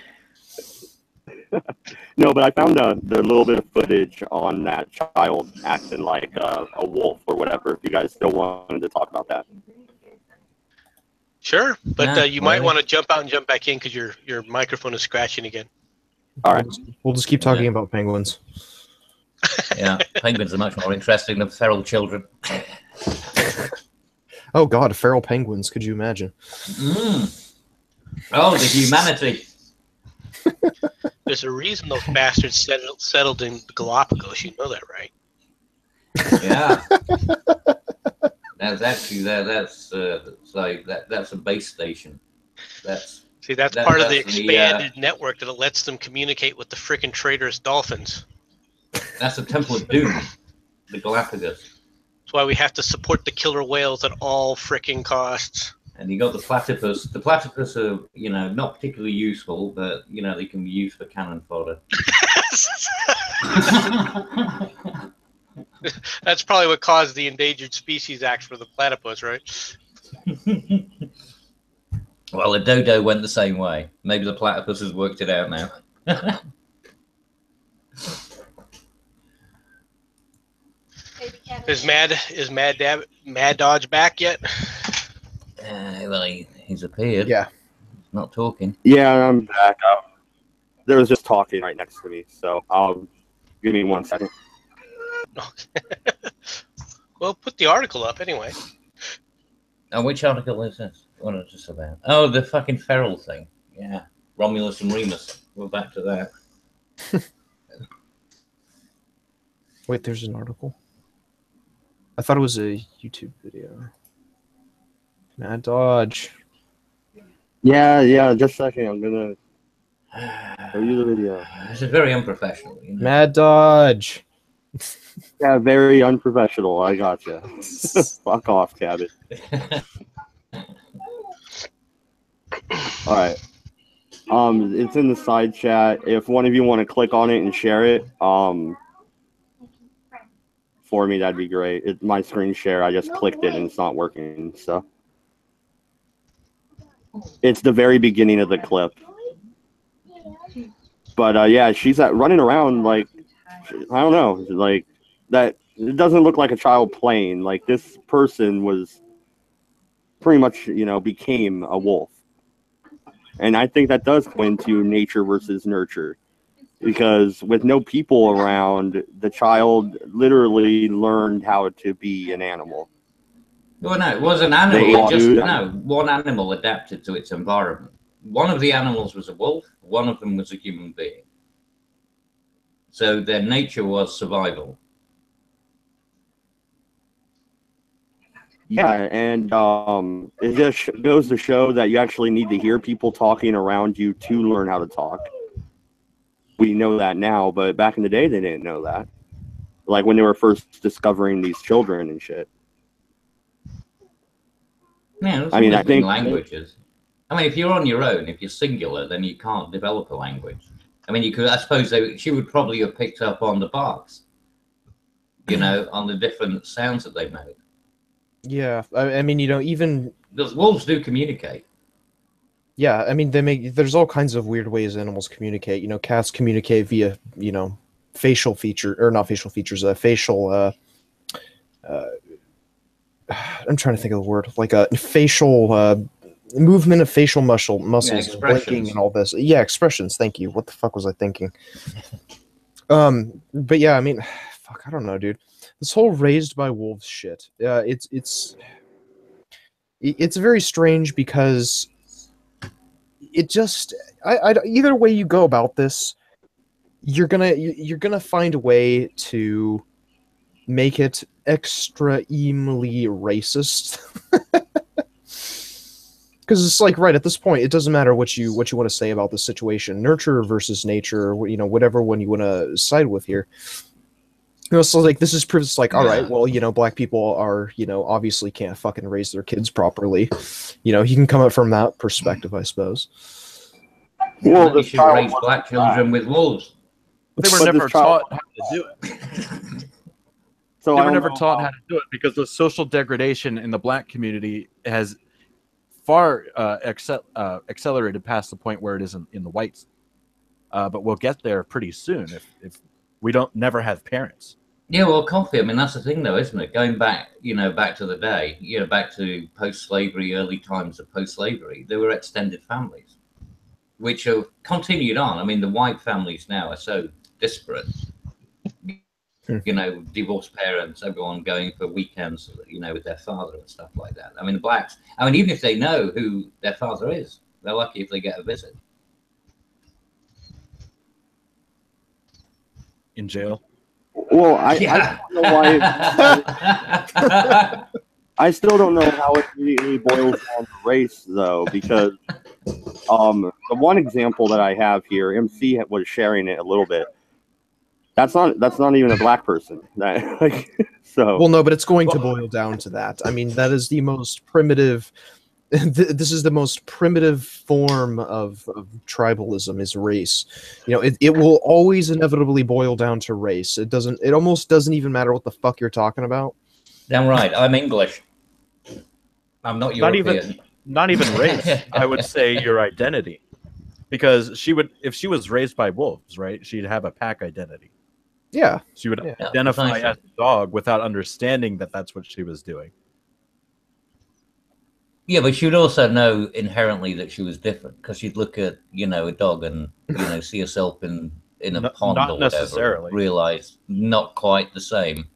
No, but I found the little bit of footage on that child acting like a wolf or whatever. If you guys still wanted to talk about that. Sure, but you might want to jump out and jump back in because your microphone is scratching again. All right. We'll just keep talking about penguins. Yeah, penguins are much more interesting than feral children. Oh God, feral penguins! Could you imagine? Oh, the humanity. There's a reason those bastards settled in Galapagos. You know that, right? Yeah. That's actually that's like that's a base station. That's part of the expanded network that lets them communicate with the frickin' traitorous dolphins. That's the Temple of Doom, the Galapagos. That's why we have to support the killer whales at all frickin' costs. And you got the platypus. The platypus are, not particularly useful, but they can be used for cannon fodder. That's probably what caused the Endangered Species Act for the platypus, right? Well, the dodo went the same way. Maybe the platypus has worked it out now. Is Mad Dodge back yet? Well, he's appeared. Yeah. He's not talking. Yeah, I'm back. There was just talking right next to me, so give me 1 second. Well, put the article up anyway. Oh, which article is this? What is this about? Oh, the fucking feral thing. Yeah, Romulus and Remus. We're back to that. Wait, there's an article. I thought it was a YouTube video. Mad Dodge. Yeah, just a second. I'm gonna Show you the video. This is very unprofessional. You know? Mad Dodge. Yeah, very unprofessional. I gotcha. Fuck off, Cabot. All right. It's in the side chat. If one of you want to click on it and share it, for me, that'd be great. It's my screen share. I just clicked it and it's not working. So it's the very beginning of the clip. But yeah, she's running around like, I don't know, like that. It doesn't look like a child playing. Like this person was pretty much, became a wolf. And I think that does go into nature versus nurture. Because with no people around, the child literally learned how to be an animal. Well, no, it was an animal. One animal adapted to its environment. One of the animals was a wolf. One of them was a human being. So their nature was survival. Yeah, and it just goes to show that you actually need to hear people talking around you to learn how to talk. We know that now, but back in the day, they didn't know that. Like when they were first discovering these children and shit. Yeah, I think languages. I mean, if you're on your own, if you're singular, then you can't develop a language. I mean, you could. I suppose she would probably have picked up on the barks, on the different sounds that they made. Yeah, I mean, even because wolves do communicate. Yeah, I mean, there's all kinds of weird ways animals communicate. Cats communicate via, facial feature, or not facial features, facial, I'm trying to think of the word, like a facial, movement of facial muscles, and blinking and all this. Yeah, expressions, thank you. What the fuck was I thinking? But yeah, I mean, fuck, I don't know, dude. This whole raised by wolves shit, it's very strange because it just either way you go about this, you're gonna find a way to make it extremely racist. Because it's like, right at this point, it doesn't matter what you want to say about the situation, nurture versus nature, or whatever one you want to side with here. So like this is proof. It's like, all right, well, black people are, obviously can't fucking raise their kids properly. You can come at from that perspective, I suppose. Well, you should raise black children with wolves. They were never taught how to do it. They were never taught how to do it because the social degradation in the black community has far accelerated past the point where it isn't in the whites. But we'll get there pretty soon if we don't never have parents. Yeah, well, coffee. I mean, that's the thing, though, isn't it? Going back, back to the day, back to post-slavery, early times of post-slavery, there were extended families, which have continued on. I mean, the white families now are so disparate. Divorced parents, everyone going for weekends, with their father and stuff like that. I mean, the blacks. I mean, even if they know who their father is, they're lucky if they get a visit. In jail. Well, I don't know why. I still don't know how it really boils down to race, though, because the one example that I have here, MC was sharing it a little bit. That's not even a black person. So. Well, no, but it's going to boil down to that. I mean, that is the most primitive. This is the most primitive form of tribalism is race. It will always inevitably boil down to race. It almost doesn't even matter what the fuck you're talking about. Damn right. I'm English. I'm not European. Not even race. I would say your identity. Because if she was raised by wolves, right? She'd have a pack identity. Yeah. She would identify as a dog without understanding that that's what she was doing. Yeah, but she would also know inherently that she was different because she'd look at, a dog and, see herself in a pond or whatever, realize not quite the same.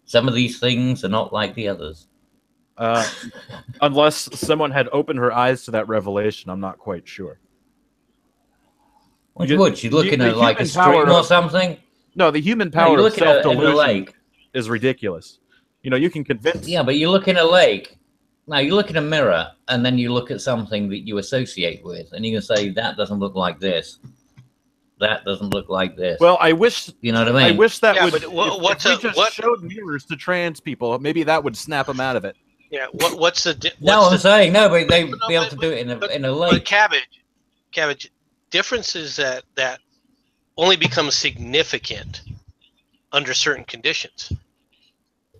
Some of these things are not like the others. Unless someone had opened her eyes to that revelation, I'm not quite sure. What would? She'd look in like a stream or something? No, the human power of self-delusion is ridiculous. You can convince... Yeah, but you look in a lake Now you look in a mirror, and then you look at something that you associate with, and you can say that doesn't look like this. That doesn't look like this. Well, I wish you know what I mean. I wish that Yeah, would. but If we just showed mirrors to trans people, maybe that would snap them out of it. Yeah, what's the No, I'm saying no, but they'd No, be able but- to do it in a but lake. cabbage difference is that only becomes significant under certain conditions.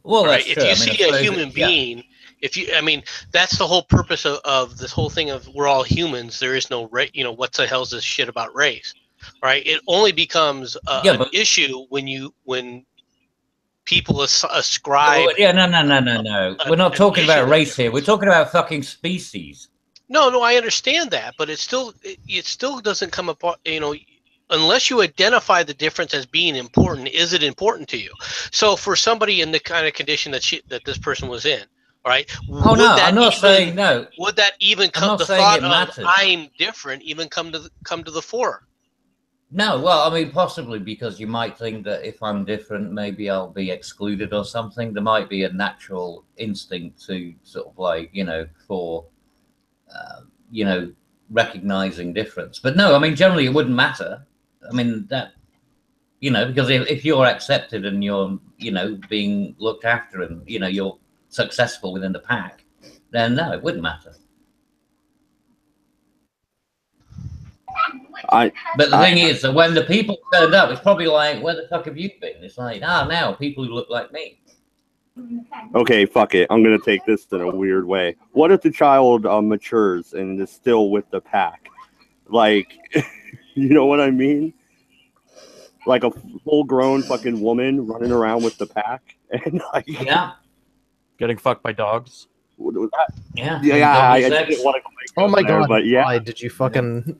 Well, Right? that's If true. you I mean, I see a suppose human yeah. being, I mean, that's the whole purpose of this whole thing of we're all humans. There is no race. You know, what the hell's this shit about race? Right? It only becomes an issue when people ascribe. Yeah, no. We're not talking about race here. We're talking about fucking species. No, I understand that, but it still doesn't come apart. You know, unless you identify the difference as being important, is it important to you? So for somebody in the kind of condition that this person was in, all right? Oh no, I'm not saying no. Would that even come? The thought of I'm different even come to the fore? No, well, I mean, possibly because you might think that if I'm different, maybe I'll be excluded or something. There might be a natural instinct to sort of like, for, recognizing difference. But no, I mean, generally it wouldn't matter. I mean, that, because if you're accepted and you're, being looked after and, you're successful within the pack, then no, it wouldn't matter. But the thing is that when the people turned up, it's probably like, where the fuck have you been? It's like, now people who look like me. Okay, fuck it. I'm gonna take this in a weird way. What if the child matures and is still with the pack? Like, you know what I mean? Like a full-grown fucking woman running around with the pack and like, getting fucked by dogs. Yeah, I didn't want to go oh my god! but yeah, why did you fucking?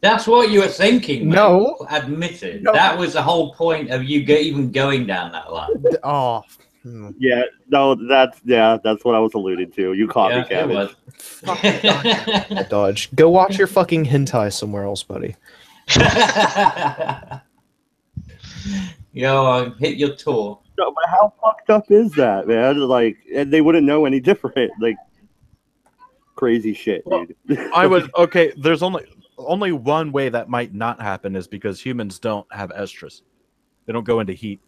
That's what you were thinking. Mate. No, admit it. No. That was the whole point of you even going down that line. Oh, yeah. No, that's what I was alluding to. You caught me, Kevin. Dodge. Go watch your fucking hentai somewhere else, buddy. Yo, hit your tour. No, but how fucked up is that, man? Like, they wouldn't know any different. Like, crazy shit, dude. Okay. There's only one way that might not happen is because humans don't have estrus. They don't go into heat.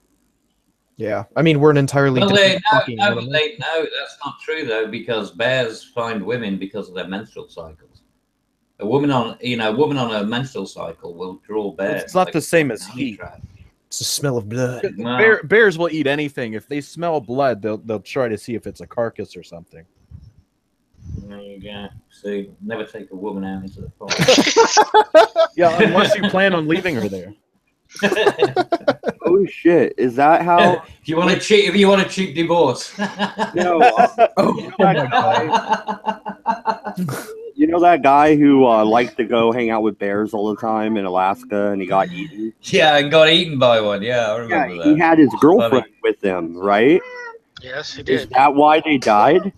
Yeah, I mean we're an entirely different fucking animal. No, that's not true though, because bears find women because of their menstrual cycles. A woman on a menstrual cycle will draw bears. It's not the same as heat. It's the smell of blood. Bears will eat anything. If they smell blood, they'll try to see if it's a carcass or something. There you go. See, never take a woman out into the forest. Yeah, unless you plan on leaving her there. Oh shit! Is that how? If you want to cheat, divorce. No. You know that guy who liked to go hang out with bears all the time in Alaska, and he got eaten. Yeah, and got eaten by one. Yeah, I remember that. He had his girlfriend with him, right? Yes, he did. Is that why they died?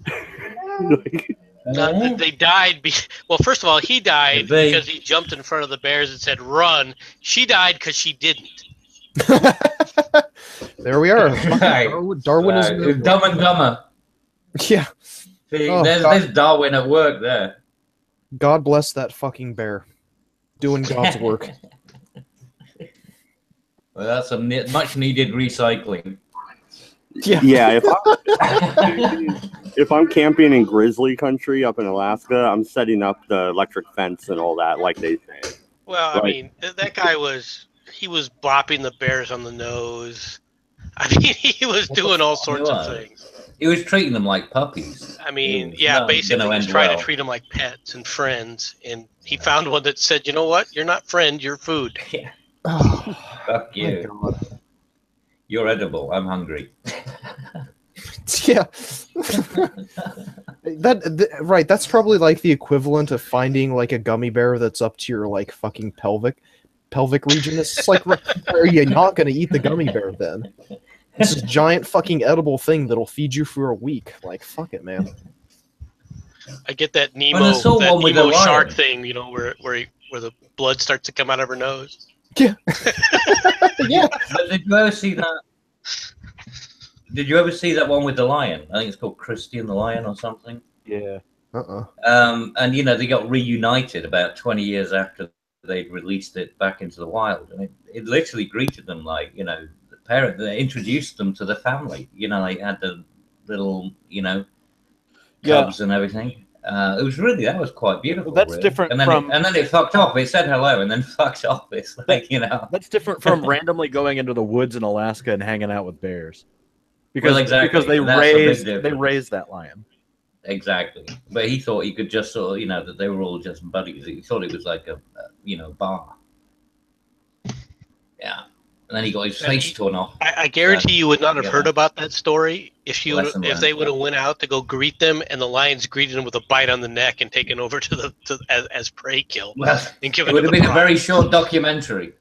They died. Well, first of all, he died because he jumped in front of the bears and said, "Run." She died because she didn't. There we are. Right. Darwinism. Dumb and Dumber. Yeah. See, there's Darwin at work there. God bless that fucking bear, doing God's work. Well, that's a much needed recycling. Yeah. If I'm camping in grizzly country up in Alaska, I'm setting up the electric fence and all that, like they say. Well, I mean, that guy was bopping the bears on the nose. I mean, he was doing all sorts of things. He was treating them like puppies. I mean, basically, he was trying to treat them like pets and friends. And he found one that said, "You know what? You're not friend. You're food." Yeah. Oh, fuck you. You're edible. I'm hungry. Yeah. Right. That's probably like the equivalent of finding like a gummy bear that's up to your like fucking pelvic region. It's just like, are you not going to eat the gummy bear then? It's this giant fucking edible thing that'll feed you for a week. Like, fuck it, man. I get that Nemo shark thing, where the blood starts to come out of her nose. Yeah. Yeah. But did you ever see that? Did you ever see that one with the lion? I think it's called Christian the Lion or something. Yeah. And you know, they got reunited about 20 years after they'd released it back into the wild, and it literally greeted them like, you know, the parent. They introduced them to the family. You know, they had the little, you know, cubs and everything. It was really, that was quite beautiful. That's really. different and then from. And then it fucked off. It said hello and then fucked off. It's like, you know, That's different from randomly going into the woods in Alaska and hanging out with bears. Because Well, exactly. because they And that's a big raised difference. that lion. Exactly. But he thought he could just sort of, you know, that they were all just buddies. He thought it was like a you know, bar. Yeah. And then he got his face torn off. I guarantee you would not have Yeah. heard about that story if Lesson if learned. they would have went out to go greet them and the lions greeted them with a bite on the neck and taken over to as prey kill. Well, And it given would have them been the a very short documentary.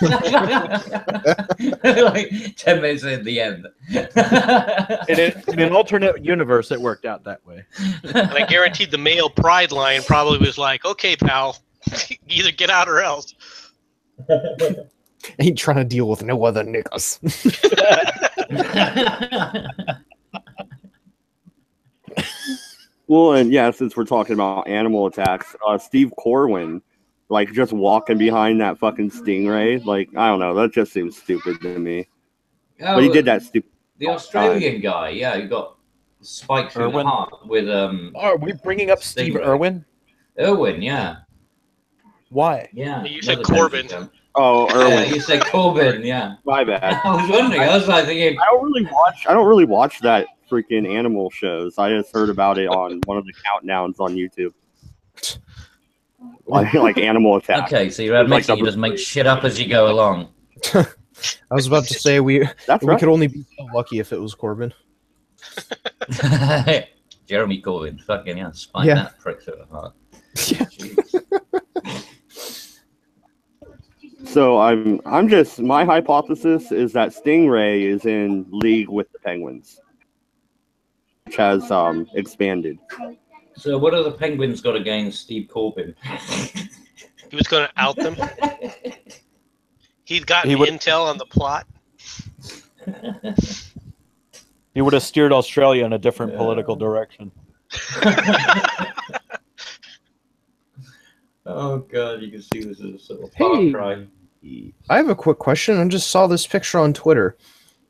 Like 10 minutes at the end. In an alternate universe, it worked out that way. And I guaranteed the male pride lion probably was like, "Okay, pal, either get out or else." Ain't trying to deal with no other niggas. Well, and yeah, since we're talking about animal attacks, Steve Corwin, like just walking behind that fucking stingray, like I don't know, that just seems stupid to me. But he did that stupid. The Australian guy, yeah, he got spiked through the Irwin? heart with Are we bringing up Steve Stingray. Irwin? Irwin, yeah. Why? Yeah. You said another Corbin. country guy. Oh, Yeah, Irwin, you said Corbin, yeah. my bad. I was wondering, I was like thinking, I don't really watch that freaking animal shows. I just heard about it on one of the countdowns on YouTube. Like animal attack. okay, so you're admitting Like you just make shit up as you go along. I was about to say we That's we right. could only be so lucky if it was Corbin. Jeremy Corbyn, fucking yeah, spike Yeah. that prick through the heart. Yeah. So I'm just, my hypothesis is that Stingray is in league with the Penguins, which has expanded. So what have the Penguins got against Steve Corbyn? He was going to out them. He'd gotten He would- intel on the plot. He would have steered Australia in a different political direction. Oh god, you can see this as a sort of Hey. far cry. I have a quick question. I just saw this picture on Twitter.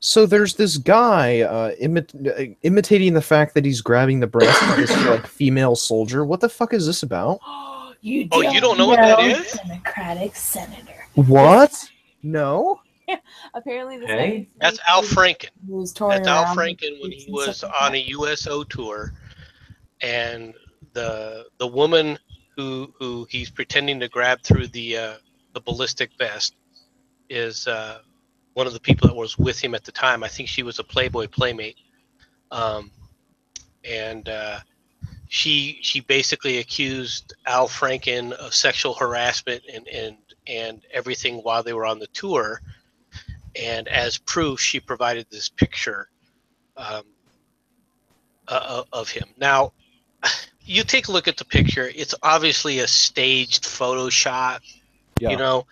So there's this guy imitating the fact that he's grabbing the breast of this like female soldier. What the fuck is this about? You don't know what that is? Democratic senator. What? No. Apparently, this Hey? guy That's Al Franken. was touring That's Al around Franken when with he groups and was stuff like on that. a USO tour, and the woman who he's pretending to grab through the ballistic vest is one of the people that was with him at the time. I think she was a Playboy playmate, and she basically accused Al Franken of sexual harassment and everything while they were on the tour. And as proof, she provided this picture of him. Now, you take a look at the picture. It's obviously a staged photo shot, Yeah. you know.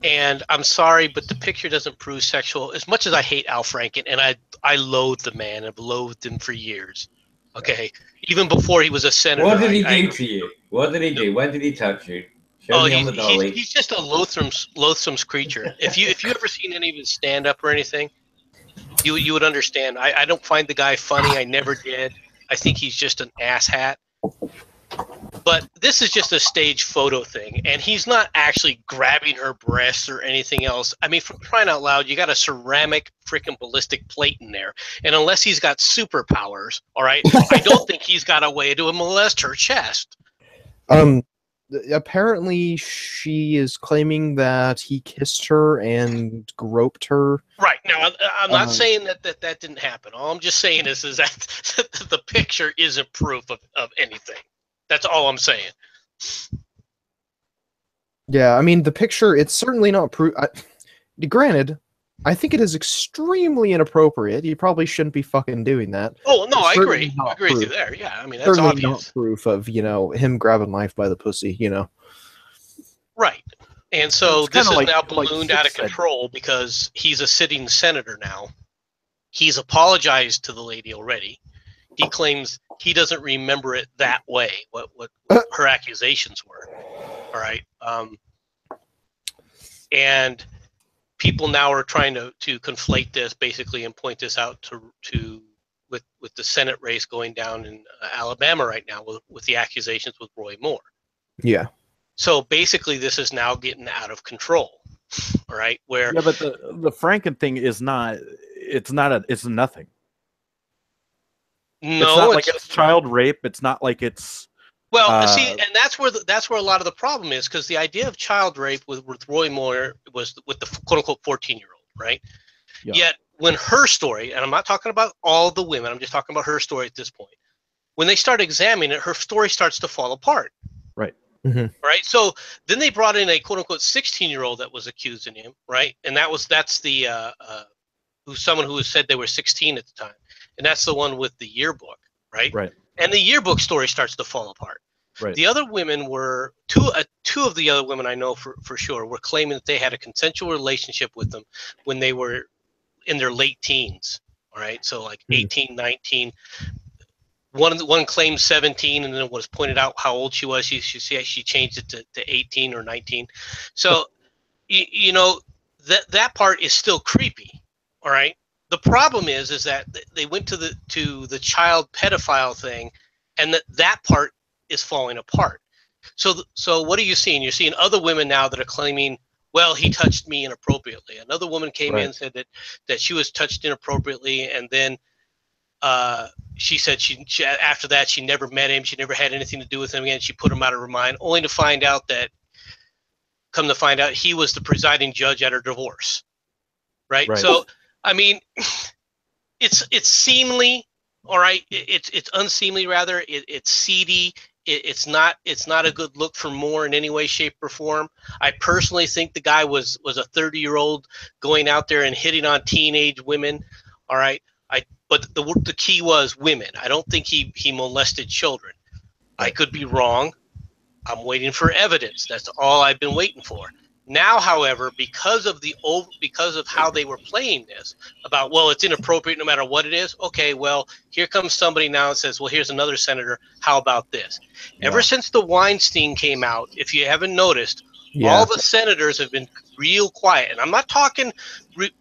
And I'm sorry, but the picture doesn't prove sexual. As much as I hate Al Franken, and I loathe the man, I've loathed him for years. Okay, even before he was a senator. What did he I- do to you? What did he do? When did he touch you? Show me on the dolly. he's just a loathsome creature. If you ever seen any of his stand up or anything, you would understand. I don't find the guy funny. I never did. I think he's just an asshat. But this is just a stage photo thing, and he's not actually grabbing her breasts or anything else. I mean, for crying out loud, you got a ceramic freaking ballistic plate in there, and unless he's got superpowers, all right, I don't think he's got a way to molest her chest. Apparently she is claiming that he kissed her and groped her. Right. Now, I'm not saying that didn't happen. All I'm just saying is that the picture isn't proof of anything. That's all I'm saying. Yeah, I mean the picture. It's certainly not proof. Granted, I think it is extremely inappropriate. You probably shouldn't be fucking doing that. Oh, no, I Certainly agree. not I agree with you proof. there. Yeah, I mean, that's Certainly not obvious. proof of him grabbing a knife by the pussy. Right. And so It's this kinda is like- now like ballooned Sid out of said. control because he's a sitting senator now. He's apologized to the lady already. He claims he doesn't remember it that way, what her accusations were. All right. And people now are trying to conflate this basically and point this out to with the Senate race going down in Alabama right now with the accusations with Roy Moore. Yeah. So basically, this is now getting out of control. All right, where but the Franken thing is not. It's nothing. No, it's not like it's child rape. It's not like it's. Well, see, and that's where a lot of the problem is, because the idea of child rape with Roy Moore was with the quote unquote 14-year-old, right? Yeah. Yet when her story, and I'm not talking about all the women, I'm just talking about her story at this point. When they start examining it, her story starts to fall apart. Right. Mm-hmm. Right. So then they brought in a quote unquote 16-year-old that was accusing him, right? And that's the someone who said they were 16 at the time, and that's the one with the yearbook, right? Right. And the yearbook story starts to fall apart. Right. The other women were two of the other women I know for sure were claiming that they had a consensual relationship with them when they were in their late teens. All right. So like 18, 19. One claimed 17, and then it was pointed out how old she was. She changed it to 18 or 19. So, you know, that part is still creepy. All right. The problem is that they went to the child pedophile thing, and that part is falling apart. So what are you seeing? You're seeing other women now that are claiming, well, he touched me inappropriately. Another woman came in and said that she was touched inappropriately, and then she said she after that she never met him. She never had anything to do with him again. She put him out of her mind, only to find out he was the presiding judge at her divorce. Right. So, I mean, it's seemly, all right. It's unseemly rather. It's seedy. It's not a good look for Moore in any way, shape, or form. I personally think the guy was a 30-year-old going out there and hitting on teenage women. All right. But the key was women. I don't think he molested children. I could be wrong. I'm waiting for evidence. That's all I've been waiting for. Now, however, because of how they were playing this about, well, it's inappropriate no matter what it is. Okay, well, here comes somebody now and says, well, here's another senator. How about this? Yeah. Ever since the Weinstein came out, if you haven't noticed, all the senators have been real quiet. And I'm not talking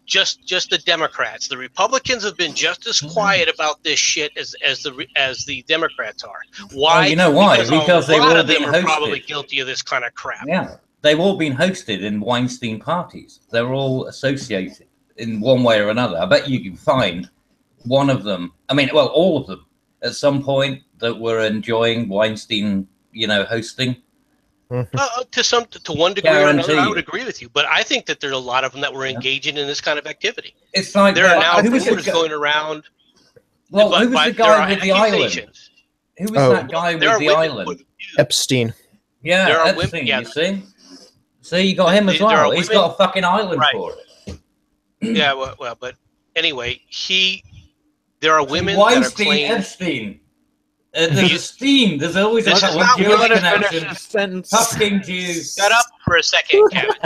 just the Democrats. The Republicans have been just as quiet about this shit as the Democrats are. Why? Oh, you know why? Because a lot of them are probably guilty of this kind of crap. Yeah. They've all been hosted in Weinstein parties. They're all associated in one way or another. I bet you can find one of them. I mean, well, all of them at some point that were enjoying Weinstein, hosting. To one degree or another, I would agree with you. But I think that there are a lot of them that were engaging in this kind of activity. It's like there are now rumors going around. Well, who was the guy with the island? Who was that guy with the island? Epstein. Yeah, there are Epstein, you see? See, you got him as well. He's got a fucking island for it. Yeah, well, but anyway, there are women Weinstein, that are claiming... Epstein. There's a steam. There's always a connection. Fucking Jews. Shut up for a second, Kevin.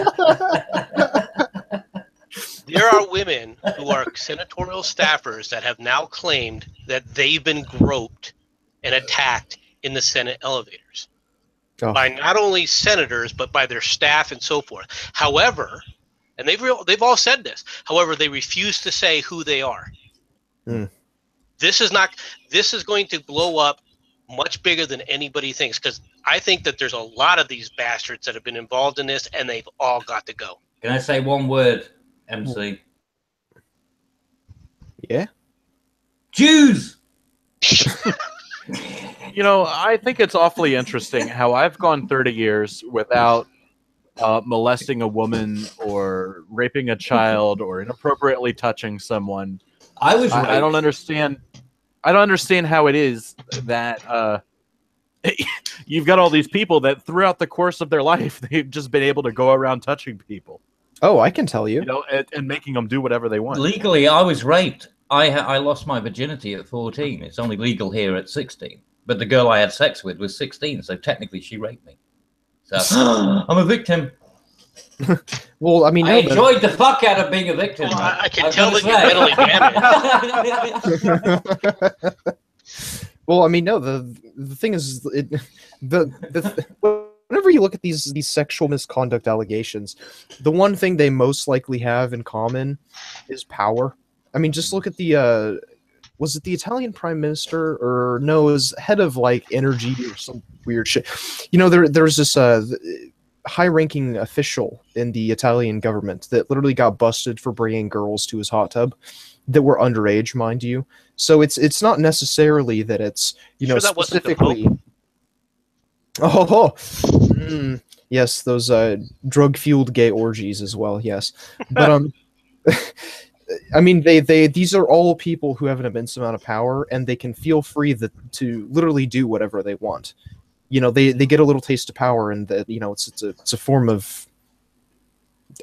There are women who are senatorial staffers that have now claimed that they've been groped and attacked in the Senate elevators. By not only senators, but by their staff and so forth. However, and they've all said this, however, they refuse to say who they are. This is going to blow up much bigger than anybody thinks, because I think that there's a lot of these bastards that have been involved in this, and they've all got to go. Can I say one word, MC? Yeah? Jews! I think it's awfully interesting how I've gone 30 years without molesting a woman or raping a child or inappropriately touching someone. I don't understand. I don't understand how it is that you've got all these people that throughout the course of their life, they've just been able to go around touching people. Oh, I can tell you. And making them do whatever they want. Legally, I was raped. I lost my virginity at 14. It's only legal here at 16. But the girl I had sex with was 16, so technically she raped me. So I'm a victim. Well, I mean, I no, enjoyed the fuck out of being a victim. Well, I can I've tell gotta that you're mentally damaged. well, I mean, no. The thing is, whenever you look at these sexual misconduct allegations, the one thing they most likely have in common is power. I mean, just look at the was it the Italian prime minister, or no, it was head of like energy or some weird shit. You know, there's this high-ranking official in the Italian government that literally got busted for bringing girls to his hot tub that were underage, mind you. So it's not necessarily that it's, you know, Sure that wasn't the specifically. Yes, those drug-fueled gay orgies as well. Yes, but I mean, these are all people who have an immense amount of power, and they can feel free to literally do whatever they want. You know, they get a little taste of power, and that, you know, it's a form of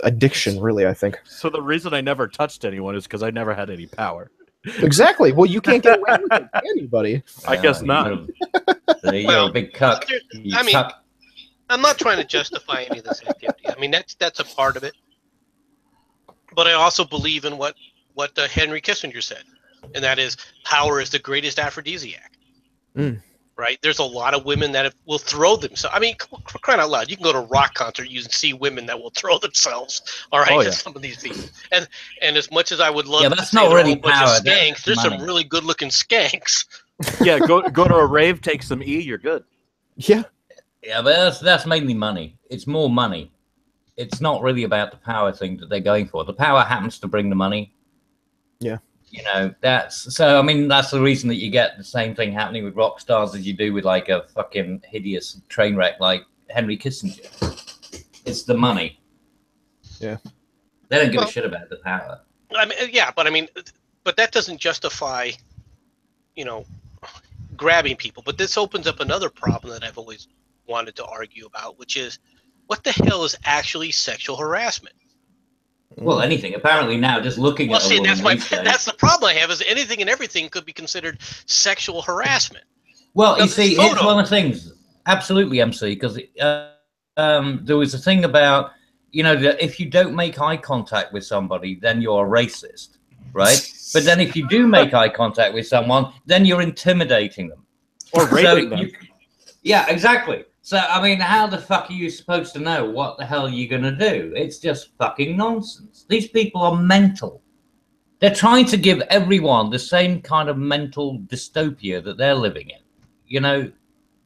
addiction, really, I think. So the reason I never touched anyone is because I never had any power. Exactly. Well, you can't get away with it, anybody. I guess not. You're a big cuck. I mean, I'm not trying to justify any of this activity. I mean, that's a part of it. But I also believe in what Henry Kissinger said, and that is power is the greatest aphrodisiac. Right? There's a lot of women that will throw themselves. I mean, for crying out loud, you can go to a rock concert, you can see women that will throw themselves. All right, to some of these people. And as much as I would love to say not really a bunch power, of skanks, there's money. some really good-looking skanks. Yeah, go to a rave, take some E, you're good. Yeah. Yeah, but that's mainly money. It's more money. It's not really about the power thing that they're going for. The power happens to bring the money. Yeah. You know, I mean, that's the reason that you get the same thing happening with rock stars as you do with like a fucking hideous train wreck like Henry Kissinger. It's the money. Yeah. They don't give a shit about the power. I mean, yeah, but that doesn't justify, you know, grabbing people. But this opens up another problem that I've always wanted to argue about, which is, what the hell is actually sexual harassment? Well, anything. Apparently now, just looking at a woman that's the problem I have, is anything and everything could be considered sexual harassment. Well, you see, it's one of the things. Absolutely, MC, because there was a thing about, you know, that if you don't make eye contact with somebody, then you're a racist, right? But then if you do make eye contact with someone, then you're intimidating them. Or raping them. Yeah, exactly. So, I mean, how the fuck are you supposed to know what the hell you're going to do? It's just fucking nonsense. These people are mental. They're trying to give everyone the same kind of mental dystopia that they're living in. You know,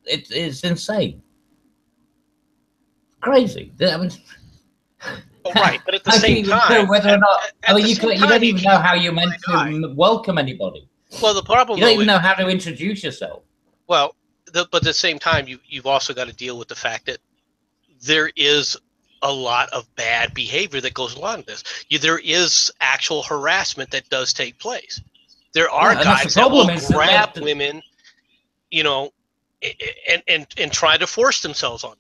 it's insane. Crazy. I mean, right, but at the same time, whether or not, you don't even know how you're meant to welcome anybody. Well, the problem, you don't even know how to introduce yourself. Well, but at the same time, you've also got to deal with the fact that there is a lot of bad behavior that goes along with this. There is actual harassment that does take place. There are guys that will grab women, you know, and try to force themselves on them.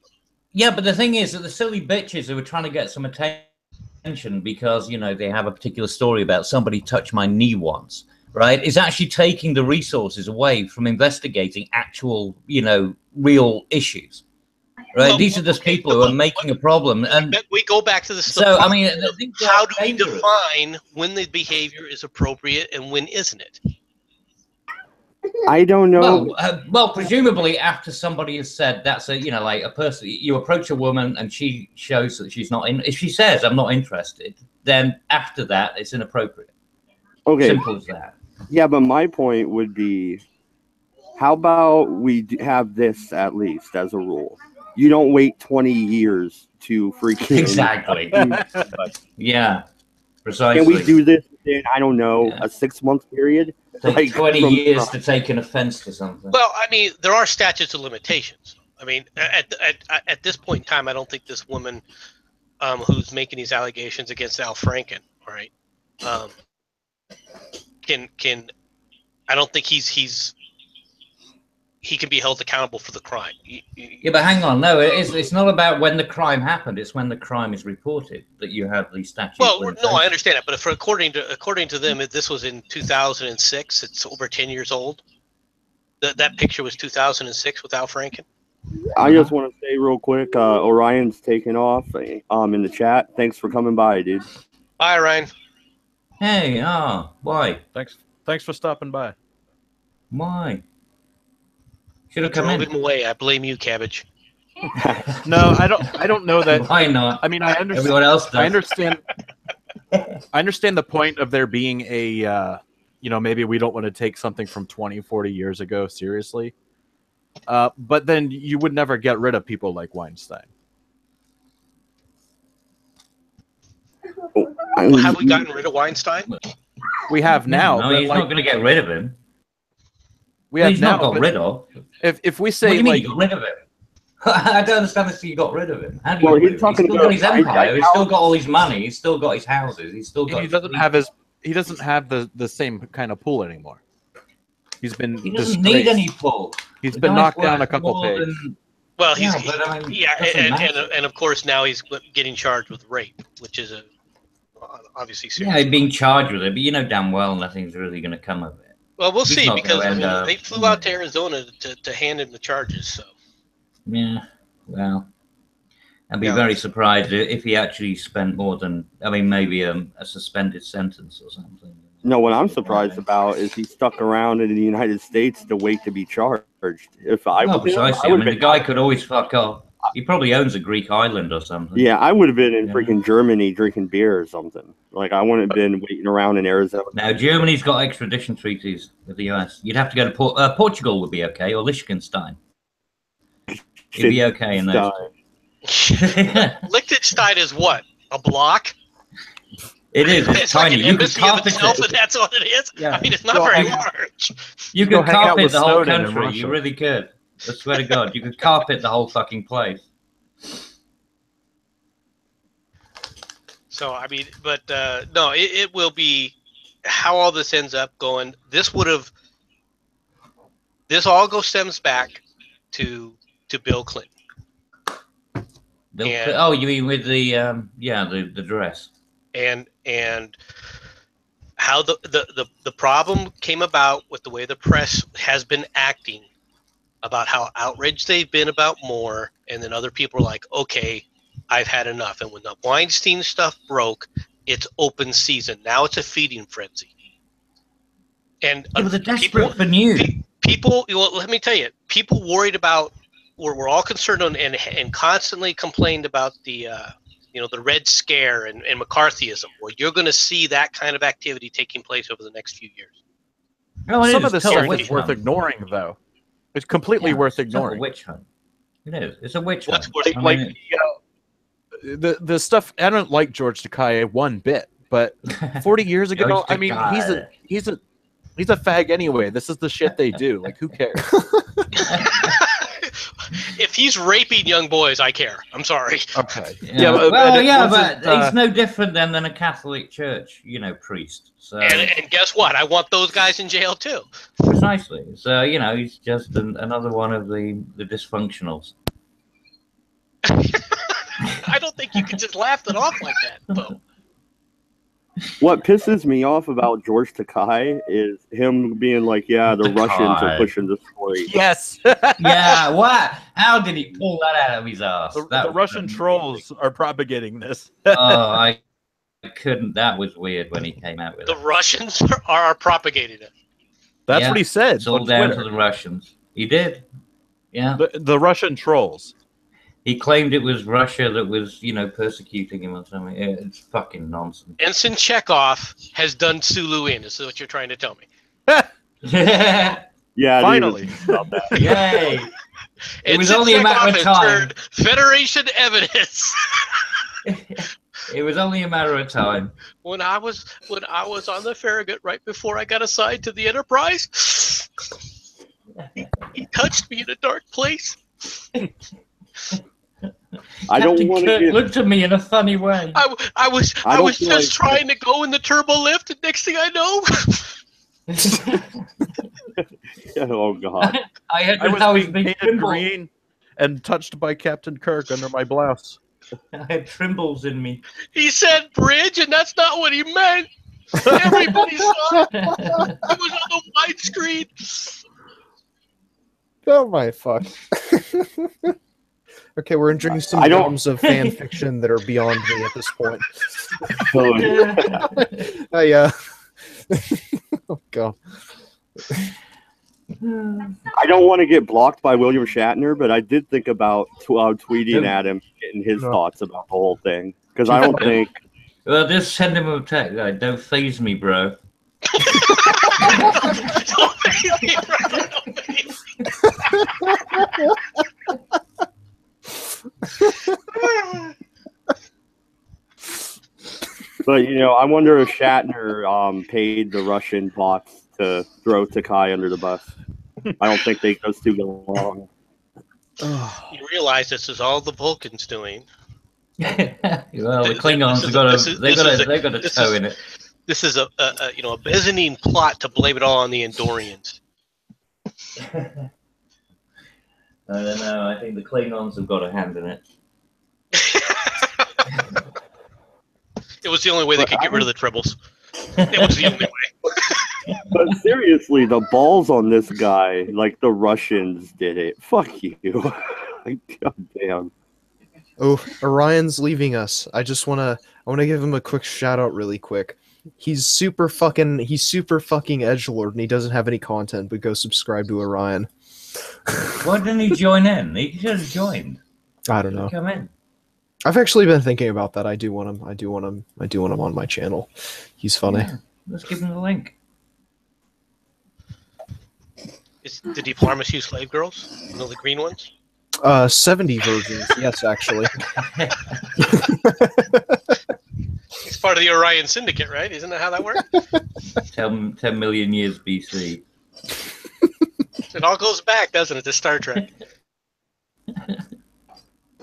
Yeah, but the thing is that the silly bitches who are trying to get some attention because, you know, they have a particular story about somebody touched my knee once, right, is actually taking the resources away from investigating actual, you know, real issues. Right, well, these are just people who are making a problem, and we go back to the. So I mean, how do we define when the behavior is appropriate and when isn't it? I don't know. Well, presumably after somebody has said that's a, you know, like a person, you approach a woman and she shows that she's not in. If she says I'm not interested, then after that it's inappropriate. Okay, simple as that. Yeah, but my point would be, how about we have this at least as a rule? You don't wait 20 years to freaking... Exactly. Yeah, precisely. Can we do this in, I don't know, a 6-month period? Take like 20 years to take an offense to something. Well, I mean, there are statutes of limitations. I mean, at this point in time, I don't think this woman who's making these allegations against Al Franken, right, can I don't think he can be held accountable for the crime. Yeah, but hang on. No, it's not about when the crime happened. It's when the crime is reported that you have these statutes. Well, no, I understand that. But if, according to them, this was in 2006. It's over 10 years old. That picture was 2006 with Al Franken. I just want to say real quick, Orion's taking off in the chat. Thanks for coming by, dude. Bye, Ryan. Hey, why? Thanks for stopping by. Why? Should You have come drove in. him away. I blame you, Cabbage. No, I don't know that. Why not? I mean, I understand. Everyone else does. I understand the point of there being a, maybe we don't want to take something from 20, 40 years ago seriously. But then you would never get rid of people like Weinstein. Well, have we gotten rid of Weinstein? We have now. No, but he's not going to get rid of him. He's not got rid of. If we say, what do you mean you got rid of him? I don't understand this. You got rid of him. How do you? He's talking still about got his empire. He's still got all his money. He's still got his houses. He's still got. He doesn't have the same kind of pool anymore. He doesn't need any pull. He's been knocked down a couple pegs. Well, and of course now he's getting charged with rape, which is obviously serious. Yeah, he's being charged with it, but you know damn well nothing's really going to come of it. Well, we'll see, because they flew out to Arizona to hand him the charges. So. Yeah, well, I'd be very surprised if he actually spent more than, maybe a suspended sentence or something. No, what I'm surprised about is he stuck around in the United States to wait to be charged. If I was precisely. The guy could always fuck off. He probably owns a Greek island or something. Yeah, I would have been in freaking Germany drinking beer or something. Like, I wouldn't have been waiting around in Arizona. Now, Germany's got extradition treaties with the US. You'd have to go to Portugal would be okay, or Liechtenstein. You'd be okay in those. Liechtenstein is what? A block? It is. It's tiny. Like you can carpet it. And that's what it is. Yeah. I mean, it's not very large. You could carpet the whole country. You really could. I swear to God, you could carpet the whole fucking place. So I mean, but no, it will be how all this ends up going. This all stems back to Bill Clinton. You mean with the dress and how the problem came about with the way the press has been acting about how outraged they've been about Moore, and then other people are like, okay, I've had enough. And when the Weinstein stuff broke, it's open season. Now it's a feeding frenzy. And it was a desperate for news. People, let me tell you, people worried about, we're all concerned on and constantly complained about the the Red Scare and McCarthyism, where you're going to see that kind of activity taking place over the next few years. Some of this stuff is worth ignoring, though. It's completely worth ignoring. It's a witch hunt. It is. It's a witch hunt. The stuff. I don't like George Takei one bit, but 40 years ago, I mean, he's a fag anyway. This is the shit they do. Like, who cares? If he's raping young boys, I care. I'm sorry. Okay. But he's no different than a Catholic Church, priest. So. And guess what? I want those guys in jail too. Precisely. So he's just another one of the dysfunctionals. I don't think you can just laugh it off like that, Bo. What pisses me off about George Takei is him being like, the Russians are pushing the story. Yes. Yeah, what? How did he pull that out of his ass? The Russian trolls are propagating this. I couldn't. That was weird when he came out with it. The Russians are propagating it. That's what he said. It's all down to the Russians. He did. Yeah. The Russian trolls. He claimed it was Russia that was, persecuting him or something. It's fucking nonsense. Ensign Chekhov has done Sulu in. Is what you're trying to tell me? Yeah. Finally. Yay. It was only a matter of time. Federation evidence. It was only a matter of time. When I was on the Farragut right before I got assigned to the Enterprise, he touched me in a dark place. I don't want to looked at me in a funny way. I was just trying to go in the turbo lift, and next thing I know, oh God! I was being painted green and touched by Captain Kirk under my blouse. I had trembles in me. He said bridge, and that's not what he meant. Everybody saw it. It was on the widescreen. Oh my fuck. Okay, we're entering some I don't- realms of fan fiction that are beyond me at this point. So, Oh god. I don't want to get blocked by William Shatner, but I did think about tweeting at him, getting his No. thoughts about the whole thing. Because I don't think. Well, just send him a text. Like, don't phase me, bro. But I wonder if Shatner paid the Russian bots to throw Takai under the bus. I don't think those two go along. You realize this is all the Vulcans doing. Well, the Klingons have got a toe in it. This is a Byzantine plot to blame it all on the Andorians. I don't know. I think the Klingons have got a hand in it. It was the only way they could get rid of the Tribbles. It was the only way. But seriously, the balls on this guy, like the Russians did it. Fuck you. God damn. Oh, Orion's leaving us. I wanna give him a quick shout out really quick. He's super fucking edgelord and he doesn't have any content, but go subscribe to Orion. Why didn't he join in? He should have joined. I don't know. Come in. I've actually been thinking about that. I do want him on my channel. He's funny. Yeah, let's give him the link. Did Diplomas use slave girls? The green ones? 70 virgins, yes, actually. It's part of the Orion Syndicate, right? Isn't that how that works? 10 million years BC. It all goes back, doesn't it, to Star Trek?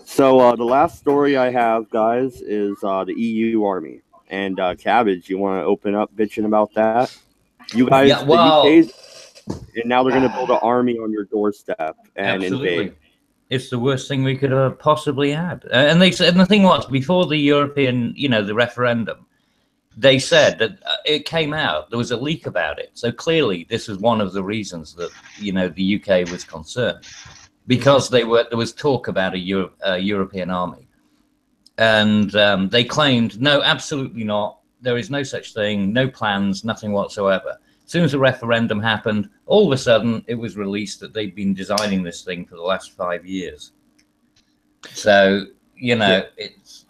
So the last story I have, guys, is the EU Army. And Cabbage, you want to open up bitching about that? You guys, Yeah, well, the UK's, and now they're going to build an army on your doorstep and absolutely. invade. It's the worst thing we could have possibly had. And they said, and the thing was, before the European, the referendum, they said that it came out, there was a leak about it. So clearly this is one of the reasons that, the UK was concerned. Because there was talk about a European army. And they claimed, no, absolutely not. There is no such thing, no plans, nothing whatsoever. As soon as the referendum happened, all of a sudden it was released that they'd been designing this thing for the last 5 years. So, it's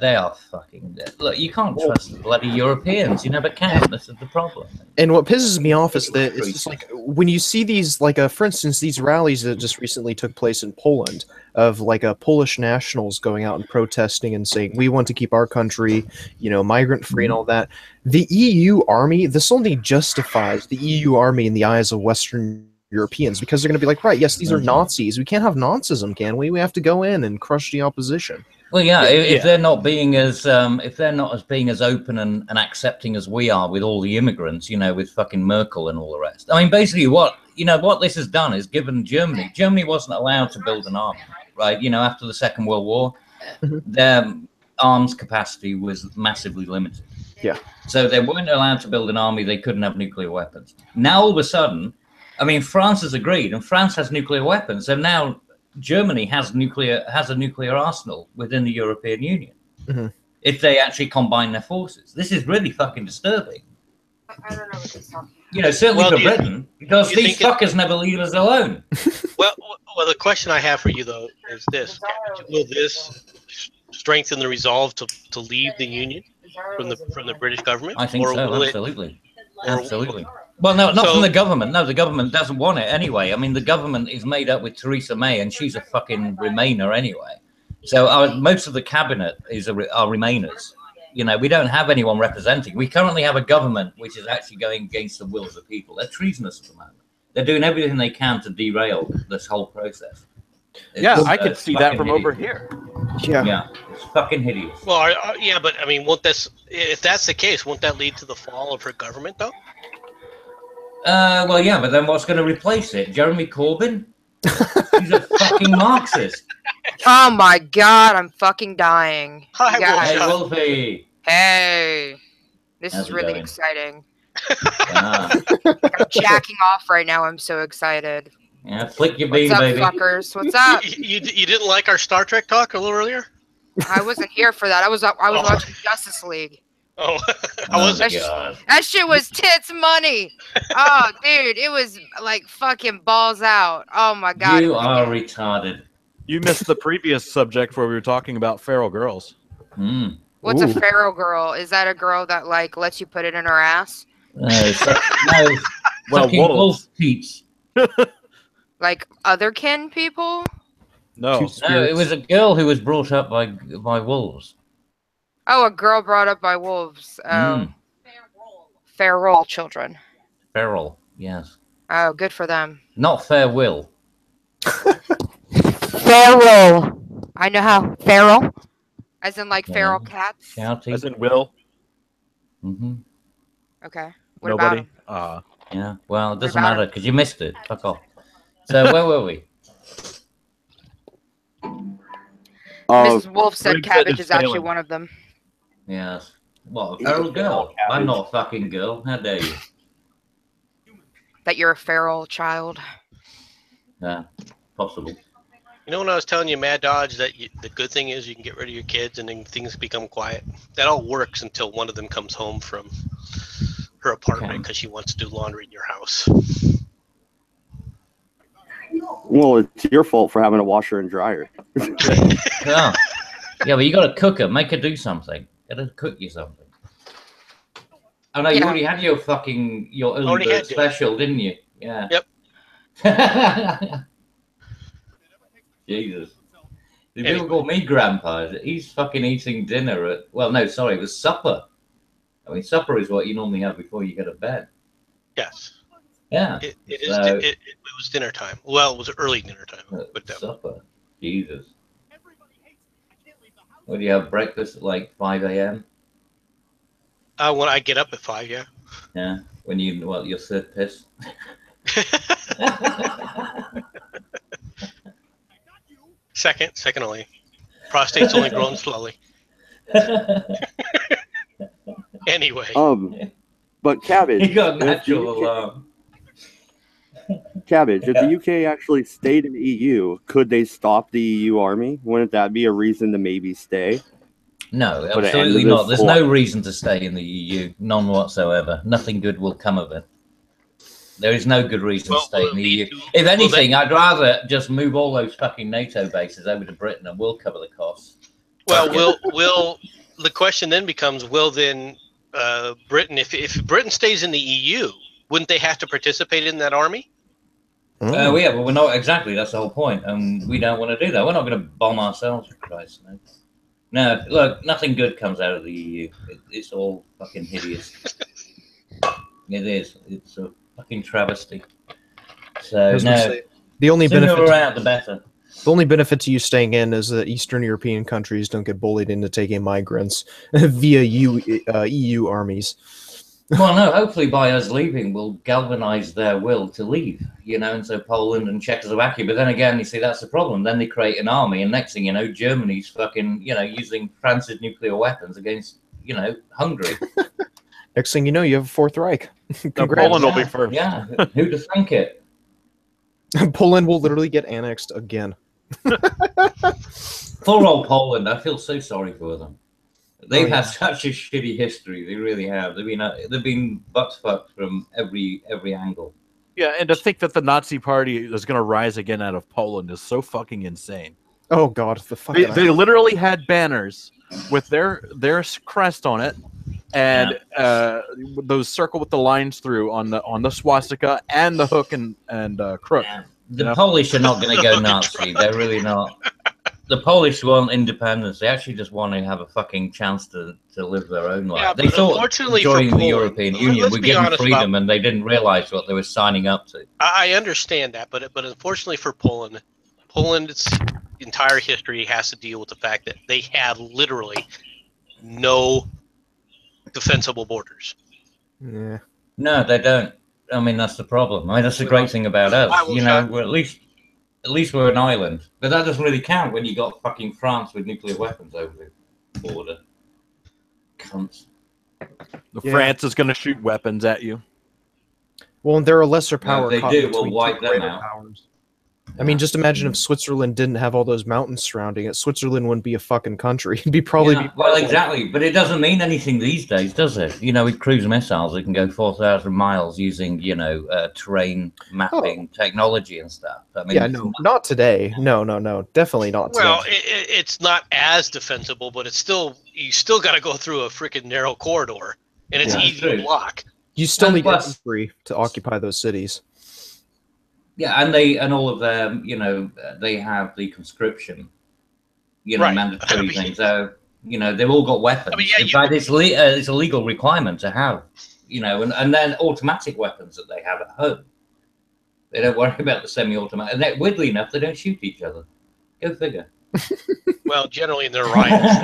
they are fucking dead. Look, you can't trust the bloody Europeans. You never can. This is the problem. And what pisses me off is that it's just like when you see these, for instance, these rallies that just recently took place in Poland of Polish nationals going out and protesting and saying we want to keep our country, migrant free and all that. The EU army, this only justifies the EU army in the eyes of Western Europeans because they're going to be like, right, yes, these are Nazis. We can't have Nazism, can we? We have to go in and crush the opposition. Well, yeah, if they're not being as being as open and accepting as we are with all the immigrants, with fucking Merkel and all the rest. I mean, basically, what this has done is given Germany wasn't allowed to build an army, right? After the Second World War, their arms capacity was massively limited. Yeah. So they weren't allowed to build an army. They couldn't have nuclear weapons. Now all of a sudden, I mean, France has agreed, and France has nuclear weapons. So now Germany has a nuclear arsenal within the European Union. If they actually combine their forces, this is really fucking disturbing. I don't know what he's talking about. Certainly for Britain, because these fuckers never leave us alone. Well, the question I have for you though is this: will this strengthen the resolve to leave the Union from the British government? I think so. Absolutely. Absolutely. Well, no, not from the government. No, the government doesn't want it anyway. I mean, the government is made up with Theresa May, and she's a fucking Remainer anyway. So most of the cabinet are Remainers. We don't have anyone representing. We currently have a government which is actually going against the will of the people. They're treasonous at the moment. They're doing everything they can to derail this whole process. I could see that from over here. Yeah, it's fucking hideous. Well, but I mean, if that's the case, won't that lead to the fall of her government, though? Well, yeah, but then what's going to replace it? Jeremy Corbyn? He's a fucking Marxist. Oh my god, I'm fucking dying. Hi, Guys. Hey, Wolfie. Hey, this How's is it really going? exciting. Ah. I'm jacking off right now. I'm so excited. Yeah, flick your What's bean, up, baby. fuckers? What's up? You didn't like our Star Trek talk a little earlier? I wasn't here for that. I was watching Justice League. Oh, Oh, That, God. that shit was tits money. Oh, dude, it was like fucking balls out. Oh my god. You are retarded. You missed the previous subject where we were talking about feral girls. Hmm. What's a Ooh. feral girl? Is that a girl that like lets you put it in her ass? No, Well, fucking wolf wolves. teats. Like otherkin people? No. No, it was a girl who was brought up by wolves. Oh, a girl brought up by wolves. Oh, Mm. feral children. Feral, yes. Oh, good for them. Not fair will. Feral. I know how. Feral? As in like feral Yeah. cats? Shouty. As in Will. Mm-hmm. Okay. What about Nobody. 'em? Yeah, well, it What doesn't about matter because you missed it. Fuck off. So, where were we? Mrs. Wolf said Briggs said cabbage it's is actually failing. one of them. Yes. What, a feral girl? I'm not a fucking girl. How dare you? That you're a feral child. Yeah, possible. You know when I was telling you, Mad Dodge, that the good thing is you can get rid of your kids and then things become quiet. That all works until one of them comes home from her apartment because she wants to do laundry in your house. Well, it's your fault for having a washer and dryer. Yeah. Yeah, but you got to cook her. Make her do something. Got to cook you something. Oh no, you Yeah. already had your early Already bird had dinner. special, didn't you? Yeah. Yep. Jesus. The Anyway. people call me grandpa. He's fucking eating dinner at, well, no, sorry, it was supper. I mean, supper is what you normally have before you go to bed. Yes. Yeah. It was dinner time. Well, it was early dinner time. But supper. Jesus. What do you have, breakfast at like 5 a.m.? when I get up at 5, yeah. Yeah. When your third piss? Second only. Prostate's only growing slowly. Anyway. But Cabbage. You got natural alarm. Cabbage, if the UK actually stayed in the EU, could they stop the EU army? Wouldn't that be a reason to maybe stay? No, Put an end absolutely to not. this There's no whole- reason to stay in the EU. None whatsoever. Nothing good will come of it. There is no good reason to stay in the EU. If anything, I'd rather just move all those fucking NATO bases over to Britain and we'll cover the costs. Well, will the question then becomes, will then Britain, if Britain stays in the EU, wouldn't they have to participate in that army? Yeah, but we're not exactly. That's the whole point, and we don't want to do that. We're not going to bomb ourselves, for Christ's sake. No, look, nothing good comes out of the EU. It's all fucking hideous. It is. It's a fucking travesty. So no, the only benefit we're out, the better. The only benefit to you staying in is that Eastern European countries don't get bullied into taking migrants via EU armies. Well, no, hopefully by us leaving, we'll galvanize their will to leave, and so Poland and Czechoslovakia. But then again, you see, that's the problem. Then they create an army, and next thing you know, Germany's fucking, using France's nuclear weapons against, Hungary. Next thing you know, you have a Fourth Reich. Congrats. Poland will be first. Yeah, who'd have thunk it? Poland will literally get annexed again. Poor old Poland. I feel so sorry for them. They've had such a shitty history. They really have. They've been butt fucked from every angle. Yeah, and to think that the Nazi Party is going to rise again out of Poland is so fucking insane. Oh God, they literally had banners with their crest on it, and those circle with the lines through on the swastika and the hook and crook. Yeah. The Polish are not going to go Nazi. They're really not. The Polish want independence. They actually just want to have a fucking chance to live their own life. Yeah, they thought unfortunately joining for the European Union would give them freedom, and they didn't realize what they were signing up to. I understand that, but unfortunately for Poland's entire history has to deal with the fact that they had literally no defensible borders. Yeah. No, they don't. I mean, that's the problem. I mean, that's the great thing about us. We're at least we're an island. But that doesn't really count when you got fucking France with nuclear weapons over the border. Cunts. France is going to shoot weapons at you. Well, and they're a lesser power. No, they do. We'll wipe them out. Powers. I mean, just imagine if Switzerland didn't have all those mountains surrounding it. Switzerland wouldn't be a fucking country. It'd be probably Yeah, well, exactly. But it doesn't mean anything these days, does it? You know, with cruise missiles, it can go 4,000 miles using, you know, terrain mapping technology and stuff. I mean, yeah, no, not today. No, definitely not today. Well, it's not as defensible, but it's still you still got to go through a freaking narrow corridor, and it's easy to block. You still need infantry to occupy those cities. Yeah, and all of them, you know, they have the conscription, you know, mandatory thing. So, you know, they've all got weapons. In fact, it's a legal requirement to have, you know, and then automatic weapons that they have at home. They don't worry about the semi-automatic. And weirdly enough, they don't shoot each other. Go figure. Well, generally in their riots,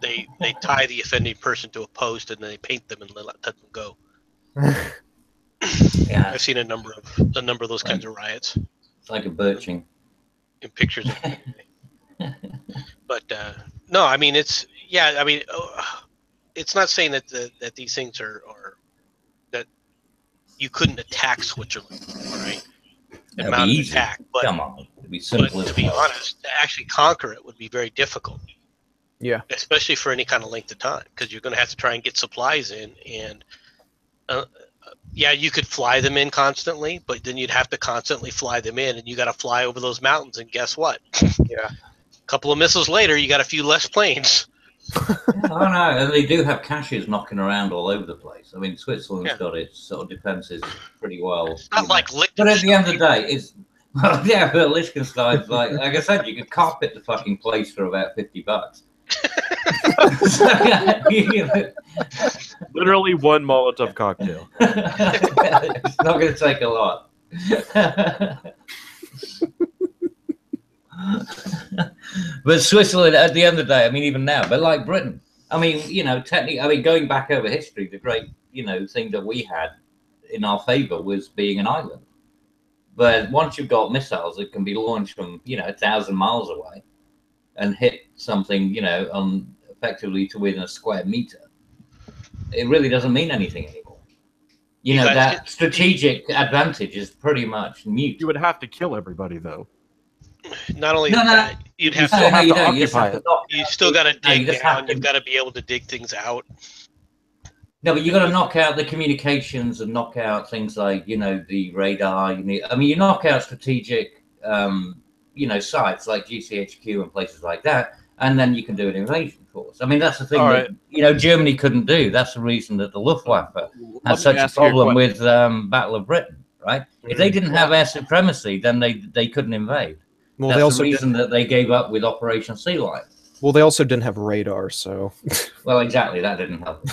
they tie the offending person to a post and then they paint them and let them go. Yeah, I've seen a number of those kinds of riots. It's like a birching. In pictures of it. But no, I mean it's not saying that these things are that you couldn't attack Switzerland, all right? That'd be easy. Attack, but come on, it'd be simple. But to be honest, to actually conquer it would be very difficult. Yeah, especially for any kind of length of time, because you're going to have to try and get supplies in, and yeah, you could fly them in constantly, but then you'd have to constantly fly them in, and you got to fly over those mountains, and guess what? Yeah, a couple of missiles later, you got a few less planes. Oh no, and they do have caches knocking around all over the place. I mean, Switzerland's got its sort of defenses pretty well. It's not like Liechtenstein. But at the end of the day, it's well, yeah, but Liechtenstein's like I said, you could carpet the fucking place for about $50. Literally one Molotov cocktail. It's not going to take a lot. But Switzerland, at the end of the day, I mean, even now, but like Britain, I mean, you know, technically, I mean, going back over history, the great, you know, thing that we had in our favor was being an island. But once you've got missiles that can be launched from, you know, 1,000 miles away and hit something, you know, effectively to within a square meter, it really doesn't mean anything anymore. You know, that strategic advantage is pretty much mute. You would have to kill everybody, though. Not only that, you'd have to occupy it. You still got to dig down. You've got to be able to dig things out. No, but you got to knock out the communications and knock out things like, you know, the radar. I mean, you knock out strategic, you know, sites like GCHQ and places like that, and then you can do an invasion force. I mean, that's the thing that, you know, Germany couldn't do. That's the reason that the Luftwaffe had such a problem with Battle of Britain, right? If they didn't have air supremacy, then they couldn't invade. Well, that's the reason that they gave up with Operation Sea Lion. Well, they also didn't have radar, so. Well, exactly. That didn't help.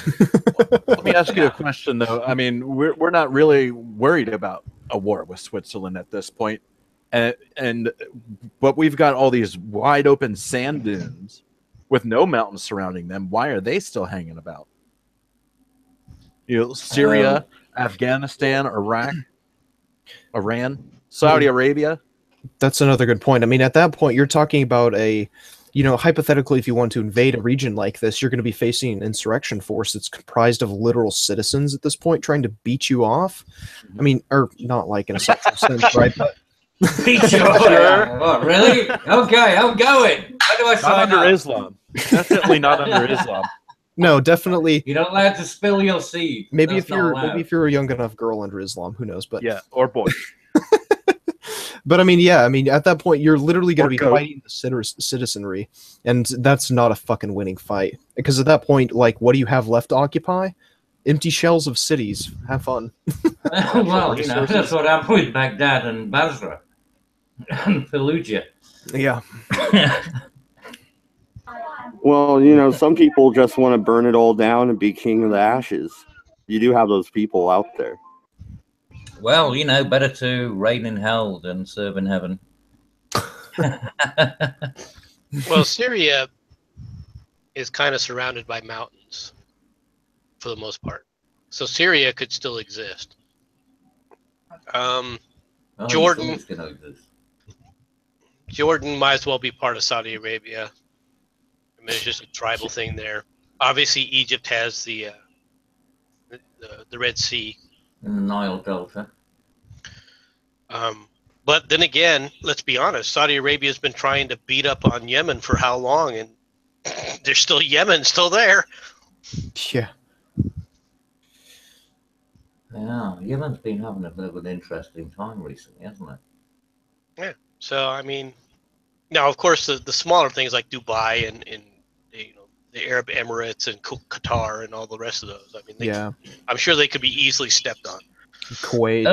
Let me ask you a question, though. I mean, we're not really worried about a war with Switzerland at this point, but we've got all these wide open sand dunes with no mountains surrounding them. Why are they still hanging about? You know, Syria, Afghanistan, Iraq, Iran, Saudi Arabia. That's another good point. I mean, at that point, you're talking about you know, hypothetically, if you want to invade a region like this, you're going to be facing an insurrection force that's comprised of literal citizens at this point trying to beat you off. I mean, or not like in a sexual sense, right? But beat you off? Oh, really? Okay, I'm going. How do I sign under Islam? Definitely not under Islam. No, definitely. You're not allowed to spill your seed. Maybe if you're a young enough girl under Islam, who knows? But yeah, or boy. But I mean, yeah, I mean, at that point, you're literally going to be fighting the citizenry, and that's not a fucking winning fight. Because at that point, like, what do you have left to occupy? Empty shells of cities. Have fun. Well, you know, that's what happened with Baghdad and Basra and Fallujah. Yeah. Well, you know, some people just want to burn it all down and be king of the ashes. You do have those people out there. Well, you know, better to reign in hell than serve in heaven. Well, Syria is kind of surrounded by mountains for the most part. So Syria could still exist. Jordan might as well be part of Saudi Arabia. I mean, it's just a tribal thing there. Obviously, Egypt has the Red Sea. In the Nile Delta. But then again, let's be honest. Saudi Arabia has been trying to beat up on Yemen for how long, and there's still Yemen still there. Yeah. Yeah, Yemen's been having a bit of an interesting time recently, hasn't it? Yeah. So I mean, now of course the smaller things like Dubai and the Arab Emirates and Qatar and all the rest of those. I mean, Yeah. I'm sure they could be easily stepped on. Kuwait.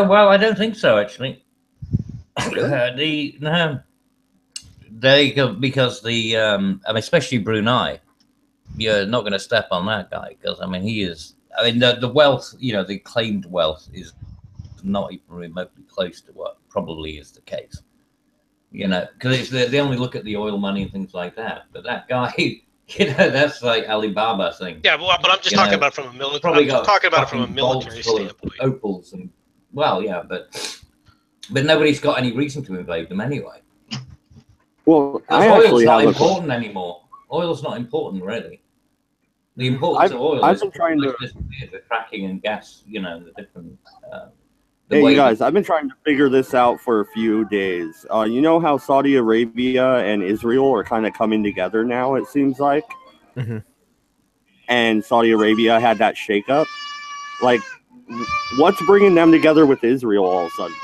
Well, I don't think so actually. Because I mean, especially Brunei, you're not going to step on that guy because I mean he is. I mean the wealth, the claimed wealth is not even remotely close to what probably is the case. Because they only look at the oil money and things like that. But that guy, that's like Alibaba thing. Yeah, well, but I'm just talking about it from a military. I'm talking about it from a military standpoint. Opals and yeah, but nobody's got any reason to invade them anyway. Well, Oil's not important anymore. Oil's not important really. The importance of oil is the fracking and gas. The different. Hey, you guys, I've been trying to figure this out for a few days. You know how Saudi Arabia and Israel are kind of coming together now, it seems like? Mm-hmm. And Saudi Arabia had that shakeup. Like, what's bringing them together with Israel all of a sudden?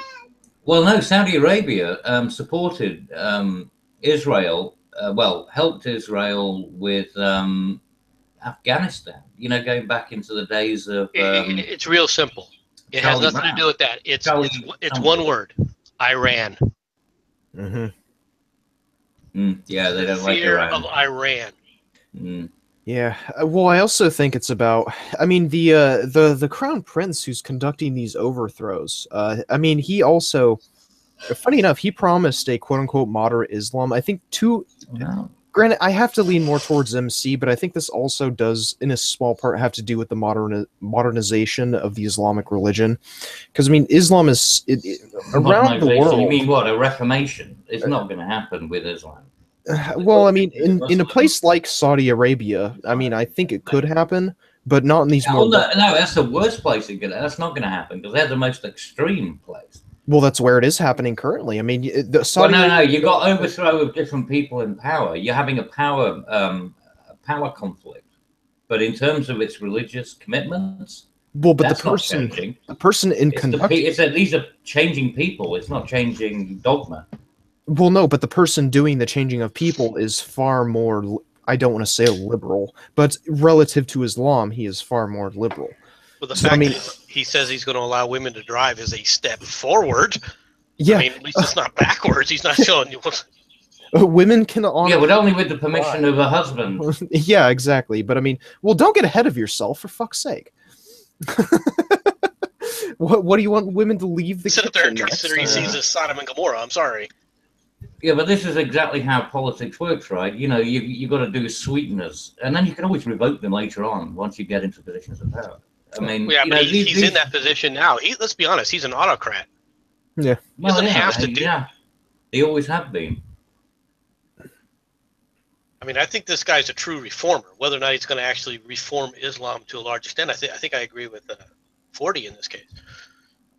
Well, no, Saudi Arabia supported Israel, helped Israel with Afghanistan, going back into the days of... it's real simple. It has nothing to do with that. It's one word: Iran. Mm-hmm. Yeah, they don't like Fear Iran. of Iran. Mm. Yeah. Well, I also think it's about. I mean, the crown prince who's conducting these overthrows. I mean, he also, funny enough, he promised a quote unquote moderate Islam. I think Granted, I have to lean more towards MC, but I think this also does, in a small part, have to do with the modernization of the Islamic religion. Because, I mean, Islam is around the world. You mean what? A reformation? It's not going to happen with Islam. Well, I mean, in a place like Saudi Arabia, I mean, I think it could happen, but not in these more... No, that's the worst place it could. That's not going to happen, because they're the most extreme place. Well, that's where it is happening currently. I mean, you got overthrow of different people in power. You're having a power conflict, but in terms of its religious commitments, well, but the person in conducting, these are changing people. It's not changing dogma. Well, no, but the person doing the changing of people is far more. I don't want to say liberal, but relative to Islam, he is far more liberal. Well, the fact that he says he's going to allow women to drive is a step forward. Yeah. I mean, at least it's not backwards. He's not showing you what... Women can honor... Yeah, but only with the permission of a husband. Yeah, exactly. But I mean, well, don't get ahead of yourself, for fuck's sake. What do you want women to leave the kitchen? Sit up there and consider he sees as Sodom and Gomorrah. I'm sorry. Yeah, but this is exactly how politics works, right? You got to do sweeteners, and then you can always revoke them later on once you get into positions of power. I mean, yeah, but he's in that position now. Let's be honest, he's an autocrat. Yeah, he doesn't have to do. Yeah, they always have been. I mean, I think this guy's a true reformer. Whether or not he's going to actually reform Islam to a large extent, I think I agree with 40 in this case.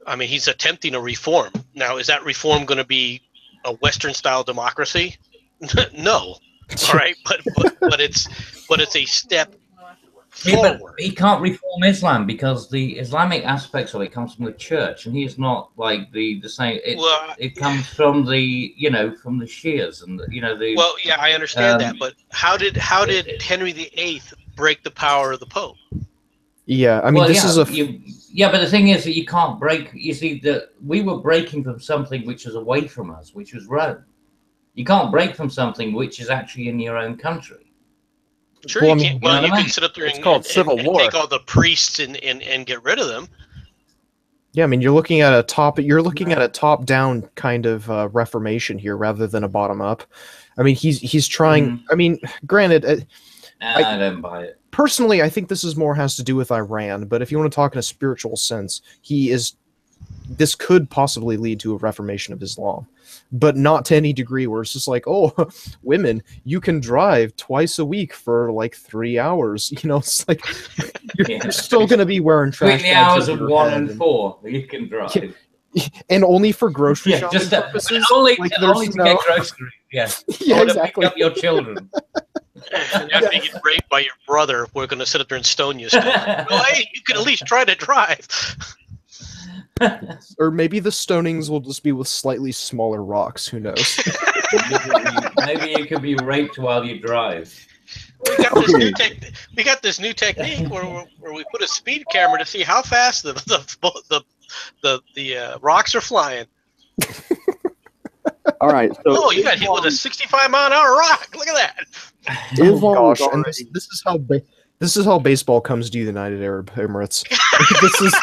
I mean, he's attempting a reform. Now, is that reform going to be a Western-style democracy? No. All right, but it's a step forward. But he can't reform Islam because the Islamic aspects of it comes from the church, and he is not like the same. It comes from the from the Shias and the. Well, yeah, I understand that, but how did Henry VIII break the power of the Pope? Yeah, I mean, but the thing is that you can't break. You see, we were breaking from something which is away from us, which was Rome. You can't break from something which is actually in your own country. Sure, you can't. Well, you can sit up there and civil war. Take all the priests and get rid of them. Yeah, I mean, you're looking at a top-down kind of reformation here rather than a bottom-up. I mean, he's trying. I mean, granted, I don't buy it. Personally, I think this has to do with Iran, but if you want to talk in a spiritual sense, this could possibly lead to a reformation of Islam, but not to any degree where it's just like, oh, women, you can drive twice a week for like 3 hours. It's like you're still going to be wearing trash. 3 hours of 1 and 4, you can drive. and only for grocery Yeah, shopping just purposes. only, Like, only there's to no- get groceries. Yeah, Yeah, or to exactly. pick up your children. And after you get raped by your brother, we're going to sit up there and stone you still. Well, hey, you can at least try to drive. Or maybe the stonings will just be with slightly smaller rocks. Who knows? Maybe you could be raped while you drive. We got this new we got this new technique where we put a speed camera to see how fast the rocks are flying. All right. So Oh, you got hit with a 65-mile-an-hour rock. Look at that. Islam Oh is gosh, and already- this is how baseball comes to the United Arab Emirates. This is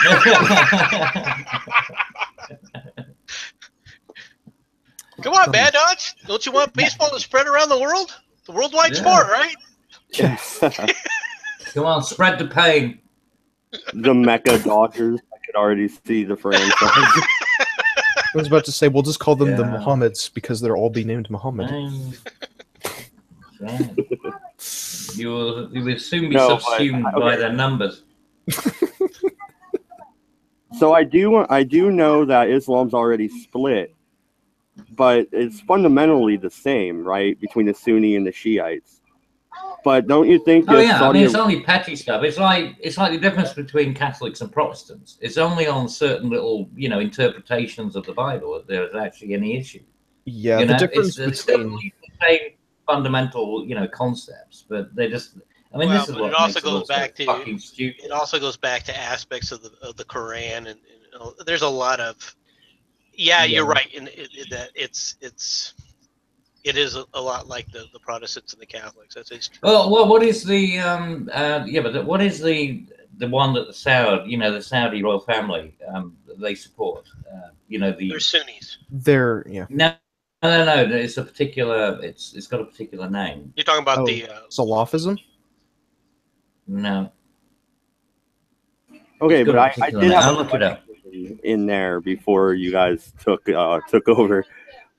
Come on, Bad Dodge. Don't you want baseball to spread around the world? The worldwide sport, right? Come on, spread the pain. the Mecca Dodgers. I could already see the franchise. I was about to say, we'll just call them the Yeah. Mohammeds because they'll all be named Muhammad. Right. You will soon be No, but- subsumed okay. by their numbers. So I do know that Islam's already split, but it's fundamentally the same, right, between the Sunni and the Shiites. But don't you think? Oh if yeah, I Saudi mean it's only petty stuff. It's like the difference between Catholics and Protestants. It's only on certain little interpretations of the Bible that there's actually any issue. Yeah, You the know, difference it's still between the same fundamental concepts, but they just. I mean, Well, this is but what it also makes it goes all so back to- fucking stupid. It also goes back to aspects of the Quran, and there's a lot of. Yeah, you're right. In that it is a lot like the Protestants and the Catholics. It's true. Well, what is the what is the one that the Saudi royal family they support? They're Sunnis. their yeah. No. It's a particular. It's got a particular name. You're talking about Oh. the Salafism. No. Okay, It's got but a I particular did name. have I'll look it up. in there before you guys took over.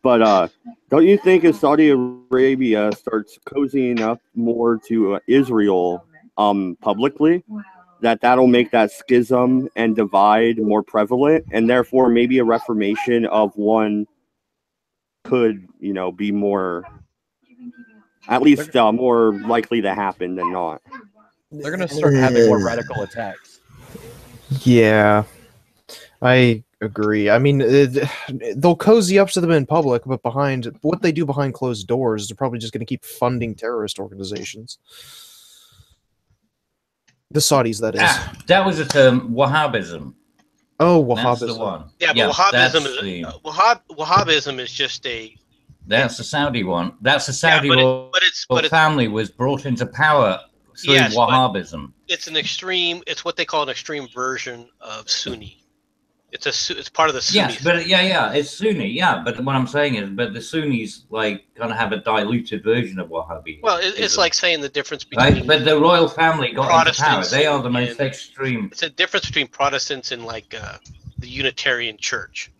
But don't you think if Saudi Arabia starts cozying up more to Israel publicly, that'll make that schism and divide more prevalent, and therefore maybe a reformation of one could be more, at least more likely to happen than not. They're gonna start having more radical attacks. Yeah, I agree. I mean, they'll cozy up to them in public, but what they do behind closed doors, they're probably just going to keep funding terrorist organizations. The Saudis, that is. That was the term Wahhabism. Oh, That's the Wahhabism. one. yeah, but Wahhabism that's is the- Wahhabism is just a. That's the Saudi one. That's the Saudi but royal it's family was brought into power through Yes, but- Wahhabism. it's an extreme. It's what they call an extreme version of Sunni. It's part of the Sunni. Yes, but it's Sunni. Yeah, but what I'm saying is, but the Sunnis kind of have a diluted version of Wahhabi. Well, it's like saying the difference between. Right, but the royal family got into power. Protestants They are the most and- extreme. It's a difference between Protestants and the Unitarian Church.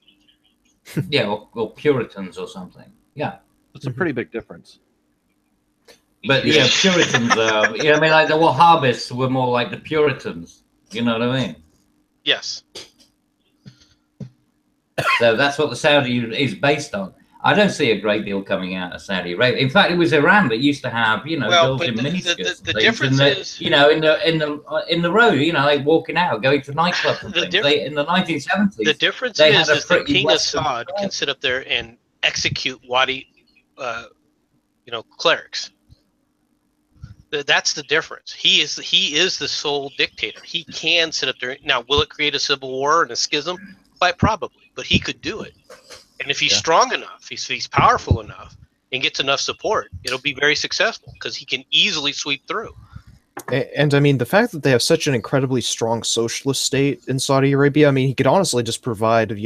Yeah, or Puritans or something. Yeah, It's a pretty big difference. but yeah, Puritans. I mean, like the Wahhabists were more like the Puritans. You know what I mean? Yes. So that's what the Saudi is based on. I don't see a great deal coming out of Saudi Arabia. In fact, it was Iran that used to have, Well, girls but in the miniskirts. the and things difference in the, is- in the road, like walking out, going to nightclubs and The things. diff- In the 1970s, The difference they had a is that pretty King Western Assad can sit up there and execute Wadi, clerics. That's the difference. He is the sole dictator. He can sit up there. Now, will it create a civil war and a schism? Quite probably, but he could do it. And if he's strong enough, if he's powerful enough, and gets enough support, it'll be very successful because he can easily sweep through. And I mean, the fact that they have such an incredibly strong socialist state in Saudi Arabia, I mean, he could honestly just provide,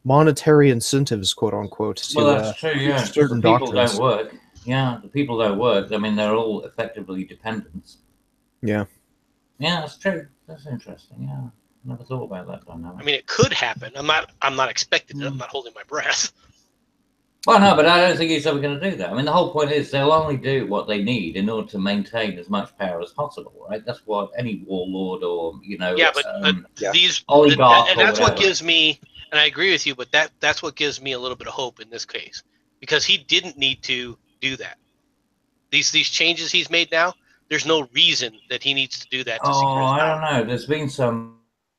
monetary incentives, quote unquote, to well, that's true. Yeah, certain the people doctrines. don't work. Yeah, the people don't work. I mean, they're all effectively dependents. Yeah. Yeah, that's true. That's interesting. Yeah, never thought about that dynamic. I mean, it could happen. I'm not expecting it. I'm not holding my breath. Well, no, but I don't think he's ever going to do that. I mean, the whole point is they'll only do what they need in order to maintain as much power as possible, right? That's what any warlord or Yeah, but these oligarch and or that's what whatever. gives me and I agree with you, but that's what gives me a little bit of hope in this case, because he didn't need to do that. These changes he's made now, there's no reason that he needs to do that to secure his I power. don't know. There's been some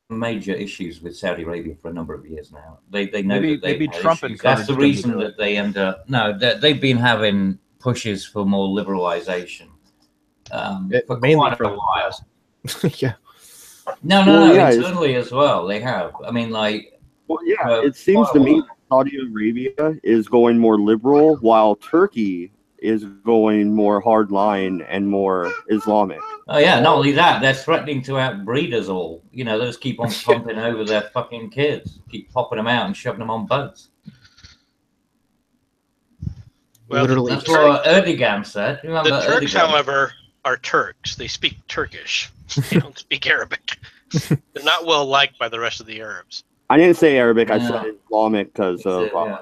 major issues with Saudi Arabia for a number of years now. They know Maybe- that they've maybe had Trump issues. That's the encouraged them to reason do that they end up. No, they've been having pushes for more liberalization for mainly quite for a while. yeah. No, Well, yeah, internally as well. They have. I mean, like. Well, yeah, it seems to me that Saudi Arabia is going more liberal, while Turkey is going more hardline and more Islamic. Oh yeah, not only that, they're threatening to outbreed us all. You know, they just keep on pumping over their fucking kids, keep popping them out and shoving them on boats. Well, Literally, That's what Erdogan said. Remember the Turks, Erdogan? however, are Turks. They speak Turkish. They don't speak Arabic. They're not well liked by the rest of the Arabs. I didn't say Arabic; I Yeah. said Islamic because of Yeah.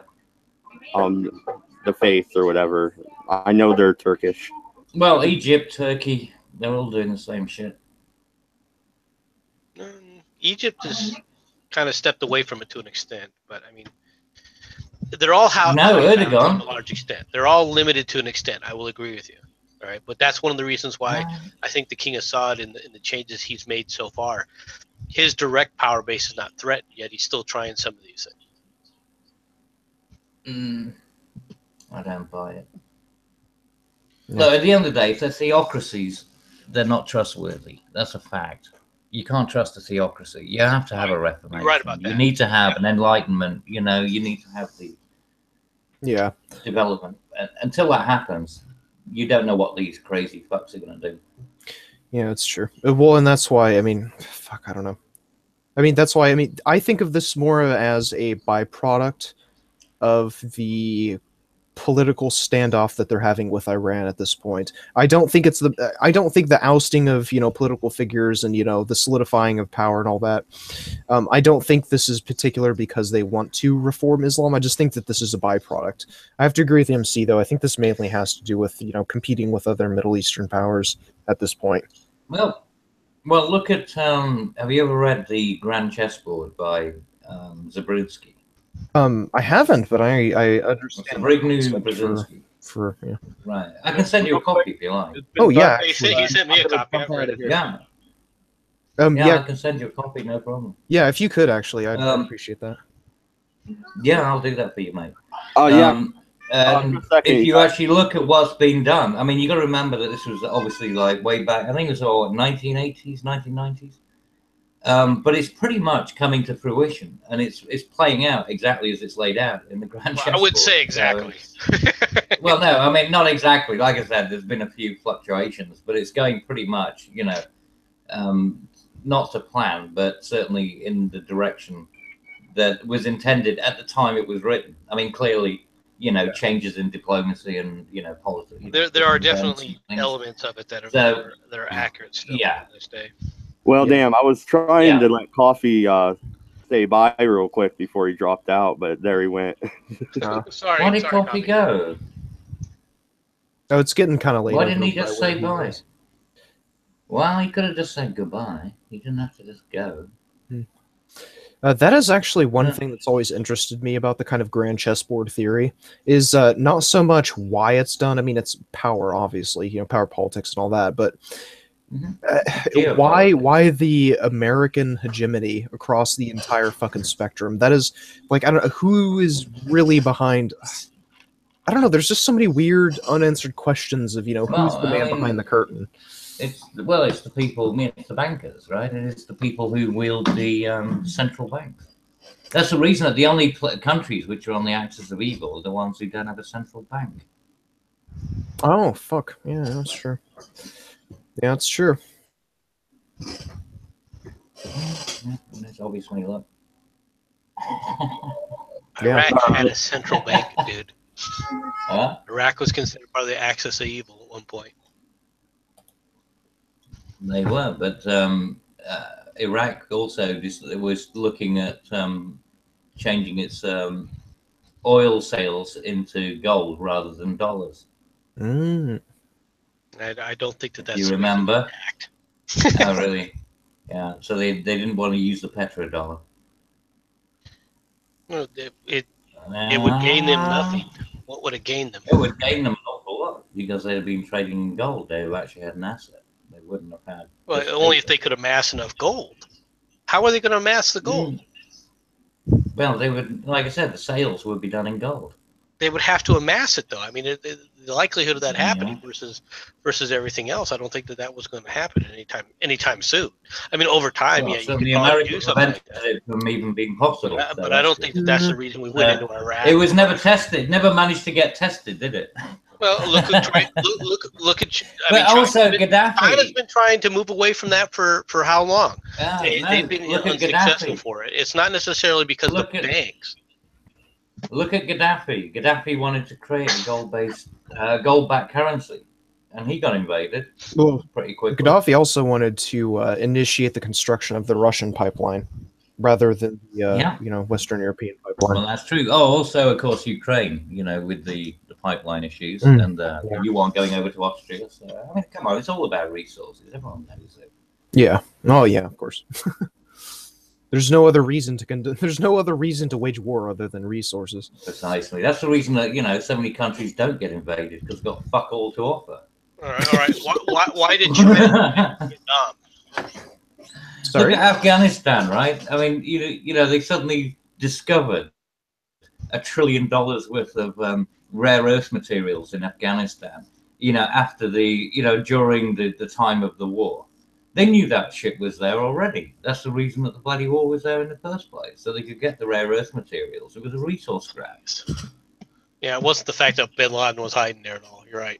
the faith or whatever. I know they're Turkish. Well, Egypt, Turkey, they're all doing the same shit. Egypt has kind of stepped away from it to an extent, but I mean, they're all Erdogan. to a large extent. They're all limited to an extent. I will agree with you. All right, but that's one of the reasons why I think the King Assad in the changes he's made so far, his direct power base is not threatened yet. He's still trying some of these things. I don't buy it. Yeah. Look, at the end of the day, if they're theocracies, they're not trustworthy. That's a fact. You can't trust a theocracy. You have to have a reformation. You're right about that. You need to have an enlightenment. You know, you need to have the development. And until that happens, you don't know what these crazy fucks are going to do. Yeah, it's true. Well, and that's why, I mean, fuck, I don't know. I mean, that's why, I mean, I think of this more as a byproduct of the political standoff that they're having with Iran at this point. I don't think the ousting of, political figures and, the solidifying of power and all that. I don't think this is particular because they want to reform Islam. I just think that this is a byproduct. I have to agree with the MC though. I think this mainly has to do with, competing with other Middle Eastern powers at this point. Well, look at, have you ever read The Grand Chessboard by Zabrudsky? I haven't, but I understand. For yeah. Right, I can send you a copy if you like. Oh yeah, He sent me a copy. I've read it. Yeah. Yeah, I can send you a copy, no problem. Yeah, if you could actually, I'd appreciate that. Yeah, I'll do that for you, mate. If you actually look at what's been done, I mean, you got to remember that this was obviously like way back. I think it was all 1980s, 1990s. But it's pretty much coming to fruition, and it's playing out exactly as it's laid out in the Grand Chessboard. I would say exactly. Well, no, I mean not exactly. Like I said, there's been a few fluctuations, but it's going pretty much, not to plan, but certainly in the direction that was intended at the time it was written. I mean, clearly, changes in diplomacy and politics. There are definitely elements of it that are accurate still to this day. Well, damn, I was trying to let Coffee say bye real quick before he dropped out, but there he went. Sorry. Why did Coffee go? Oh, it's getting kind of late. Why didn't he just say bye? Well, he could have just said goodbye. He didn't have to just go. That is actually one thing that's always interested me about the kind of grand chessboard theory is not so much why it's done. I mean, it's power, obviously, power politics and all that, but why the American hegemony across the entire fucking spectrum? That is, like, I don't know who is really behind. I don't know. There's just so many weird unanswered questions of who's the man behind the curtain. It's the people. I mean, it's the bankers, right? And it's the people who wield the central banks. That's the reason that the only countries which are on the axis of evil are the ones who don't have a central bank. Oh fuck! Yeah, that's true. Yeah, it's true. Yeah, there's obviously look. Iraq had a central bank, dude. Huh? Iraq was considered part of the axis of evil at one point. They were, but Iraq also was looking at changing its oil sales into gold rather than dollars. I don't think that's. You remember? Oh, really? Yeah. So they didn't want to use the petrodollar. It would gain them nothing. What would it gain them? It would gain them an awful lot because they'd have been trading in gold. They would actually had an asset. They wouldn't have had. Well, only if they could amass enough gold. How are they going to amass the gold? Well, they would, like I said, the sales would be done in gold. They would have to amass it, though. I mean, the likelihood of that happening versus everything else, I don't think that was going to happen anytime soon. I mean, over time, Well, you so could the probably Americans do something like prevented it from even being possible. but I don't think that's the reason we went into Iraq. It was never tested. Never managed to get tested, did it? Well, look at. Gaddafi. China's been trying to move away from that for how long? They've been unsuccessful for it. It's not necessarily because of the banks. Look at Gaddafi. Gaddafi wanted to create a gold-backed currency, and he got invaded pretty quickly. Gaddafi also wanted to initiate the construction of the Russian pipeline rather than the Western European pipeline. Well, that's true. Oh, also, of course, Ukraine. With the pipeline issues, and you aren't going over to Austria. So I mean, come on, it's all about resources. Everyone knows it. Yeah. Oh, yeah. Of course. There's no other reason to wage war other than resources. Precisely. That's the reason that so many countries don't get invaded because they've got fuck all to offer. All right. Why did you invade Vietnam? Look at Afghanistan, right? I mean, they suddenly discovered $1 trillion worth of rare earth materials in Afghanistan. After during the time of the war. They knew that shit was there already. That's the reason that the bloody war was there in the first place, so they could get the rare earth materials. It was a resource grab. Yeah, it wasn't the fact that Bin Laden was hiding there at all. You're right.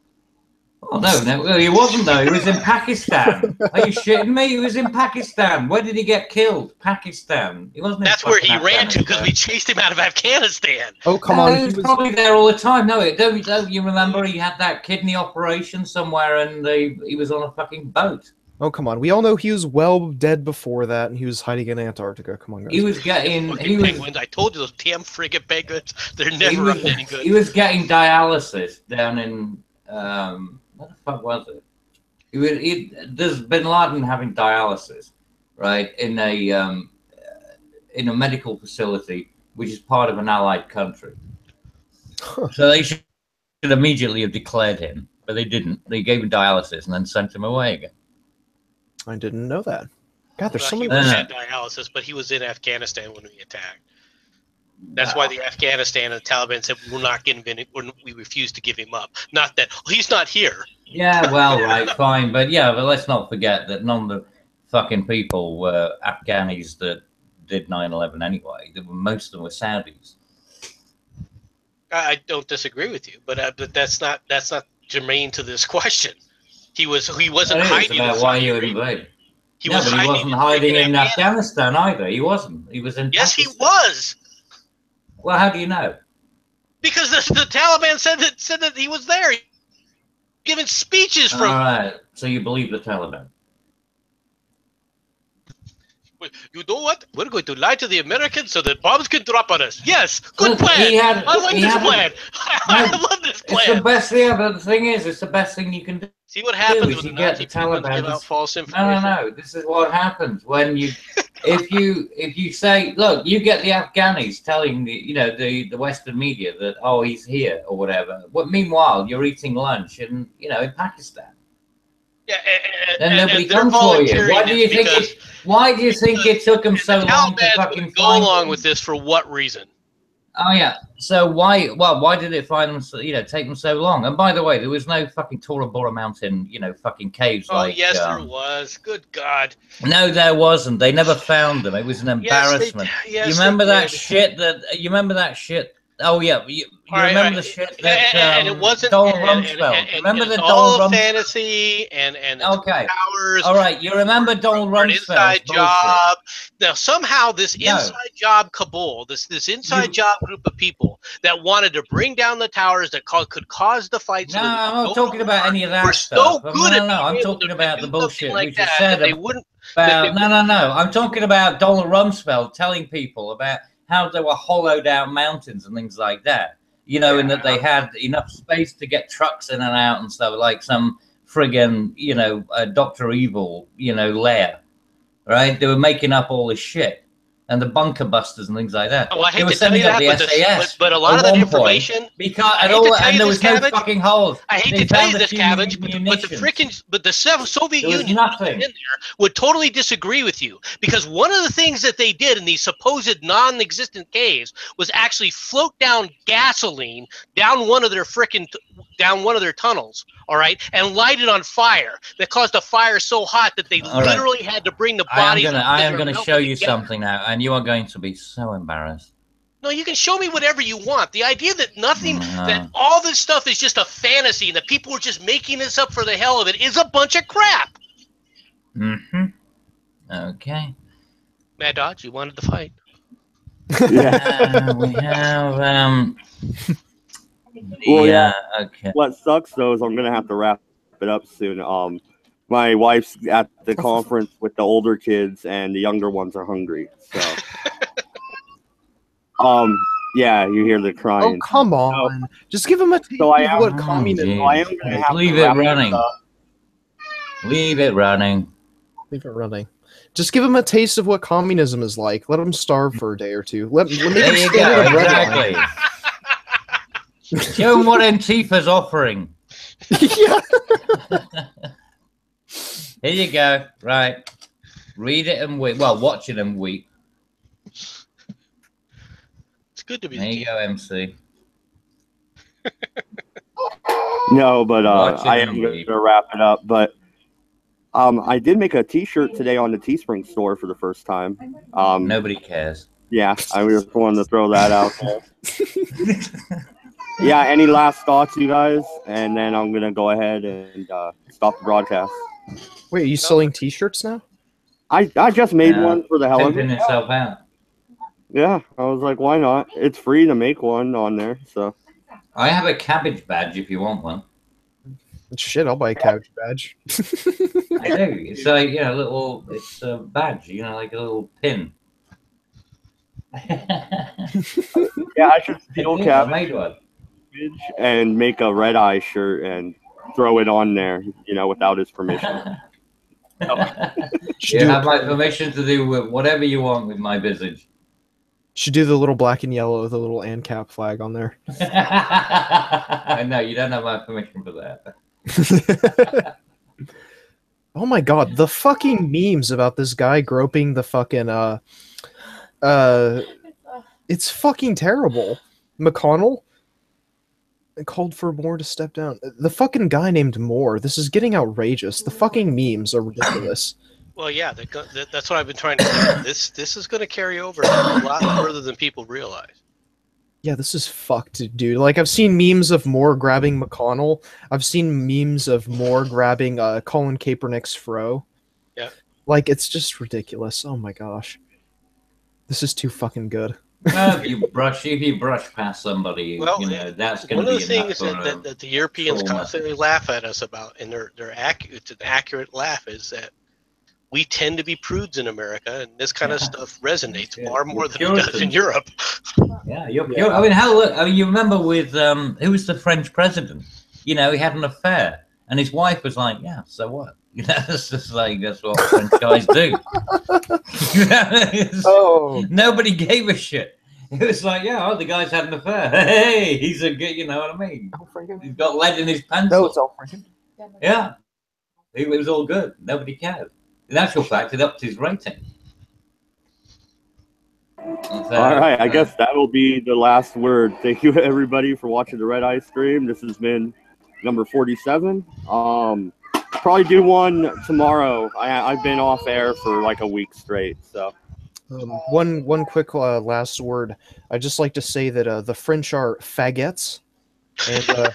Oh, no, he wasn't, though. He was in Pakistan. Are you shitting me? He was in Pakistan. Where did he get killed? Pakistan. He wasn't. That's where he ran to because we chased him out of Afghanistan. Oh, come on. He was probably there all the time. No, don't you remember he had that kidney operation somewhere and he was on a fucking boat? Oh, come on. We all know he was well dead before that, and he was hiding in Antarctica. Come on, guys. He was getting... penguins. I told you, those damn frigate penguins, they're never up to any good. He was getting dialysis down in... what the fuck was it? There's Bin Laden having dialysis, right, in a medical facility, which is part of an allied country. So they should immediately have declared him, but they didn't. They gave him dialysis and then sent him away again. I didn't know that. God, there's so many. He had dialysis, but he was in Afghanistan when we attacked. That's why the Afghanistan and the Taliban said we're not getting we refuse to give him up. Not that he's not here. Yeah, well, right, fine, but let's not forget that none of the fucking people were Afghanis that did 9/11 anyway. Most of them were Saudis. I don't disagree with you, but that's not germane to this question. He wasn't hiding. About why you invaded. He wasn't hiding in Afghanistan either. He wasn't. He was in. Yes, Pakistan. he was. Well, how do you know? Because the Taliban said that he was there, giving speeches from. All right. So you believe the Taliban? You know what? We're going to lie to the Americans so that bombs can drop on us. Yes, good plan. I like this plan. I love this plan. It's the best thing. But the thing is, it's the best thing you can do. See what happens when you get the Taliban give out false information. No. This is what happens when you, if you say, look, you get the Afghanis telling the Western media that he's here or whatever. But meanwhile, you're eating lunch in Pakistan. Yeah, then nobody comes for you. Why do you think it took them so long to fucking go along with this? For what reason? Oh yeah. So why did it take them so long? And by the way, there was no fucking Tora Bora Mountain, fucking caves. Oh yes, there was. Good God. No, there wasn't. They never found them. It was an embarrassment. Yes, you remember that shit? You remember that shit? Oh yeah. You remember the shit that and it wasn't Donald Rumsfeld. Remember the all Donald fantasy and okay. Powers. All right, you remember Donald Rumsfeld? Inside job. Now somehow this inside job cabal, this inside job group of people that wanted to bring down the towers that could cause the fights. No, I'm not talking about any of that we're stuff. So good no, I'm talking about the bullshit like we just that, said. they wouldn't. No. I'm talking about Donald Rumsfeld telling people about how there were hollowed out mountains and things like that. And that they had enough space to get trucks in and out and stuff, like some friggin', Dr. Evil, lair, right? They were making up all this shit. and the bunker busters and things like that. Oh, I They hate were to tell sending you up that, the SAS. but a lot of at that one point information. because I hate to tell you there this, was no Cabbage. fucking holes. I hate They to tell found you a this, few Cabbage, but the munitions. Soviet There was Union nothing. in there would totally disagree with you, because one of the things that they did in these supposed non-existent caves was actually float down gasoline down one of their tunnels, all right, and light it on fire. That caused a fire so hot that they All right. literally had to bring the I bodies. am gonna show you something now, and you are going to be so embarrassed. No, you can show me whatever you want. The idea that that all this stuff is just a fantasy and that people are just making this up for the hell of it is a bunch of crap. Mm-hmm. Okay. Mad Dodge, you wanted to fight. Yeah. We have Well, yeah. Okay. What sucks though is I'm gonna have to wrap it up soon. My wife's at the conference with the older kids, and the younger ones are hungry. So, yeah, you hear the crying. Oh, come on. Just give them a taste So I of am- what communism So I am gonna have Leave to it wrap this running. up. Leave it running. Leave it running. Just give them a taste of what communism is like. Let them starve for a day or two. Let There them you stand go. in a red line. Exactly. Show them what Antifa's offering. Yeah. Here you go. Right. Read it and weep. Well, watch it and weep. It's good to be. There you go, MC. No, but Watch it I and am weep. gonna wrap it up. But I did make a T-shirt today on the Teespring store for the first time. Nobody cares. Yeah, I just wanted to throw that out there. Yeah, any last thoughts, you guys? And then I'm gonna go ahead and stop the broadcast. Wait, are you selling T-shirts now? I just made one for the hell of Pimping it. itself out. Yeah, I was like, why not? It's free to make one on there, so. I have a cabbage badge if you want one. Shit, I'll buy a cabbage badge. I do. It's like, it's a badge, like a little pin. Yeah, I should steal I cabbage made one. and make a RedEyE shirt and throw it on there, without his permission. You have my permission to do whatever you want with my visage. Should do the little black and yellow, the little ANCAP flag on there. No, you don't have my permission for that. Oh my god, the fucking memes about this guy groping the fucking it's fucking terrible. McConnell called for Moore to step down. The fucking guy named Moore. This is getting outrageous. The fucking memes are ridiculous. Well, yeah, that's what I've been trying to say. This is going to carry over a lot further than people realize. Yeah, this is fucked, dude. Like, I've seen memes of Moore grabbing McConnell. I've seen memes of Moore grabbing Colin Kaepernick's fro. Yeah. Like, it's just ridiculous. Oh my gosh. This is too fucking good. Well, if you brush past somebody, Well, that's going one to of be the enough things for that the Europeans trauma. constantly laugh at us about, and it's an accurate laugh, is that we tend to be prudes in America, and this kind of stuff resonates far more than it does in Europe. Yeah, you're pure. I mean, you remember with who was the French president? He had an affair, and his wife was like, "Yeah, so what?" It's just like that's what French guys do. Nobody gave a shit. It was like, yeah, the guy's had an affair. Hey, he's a good, you know what I mean? He's got lead in his pencil. No, it's all Franken. Yeah, it was all good. Nobody cared. In actual fact, it upped his rating. All right, I guess that will be the last word. Thank you, everybody, for watching the RedEyE stream. This has been number 47. Probably do one tomorrow. I've been off air for like a week straight, so. One quick last word. I'd just like to say that the French are faggots, and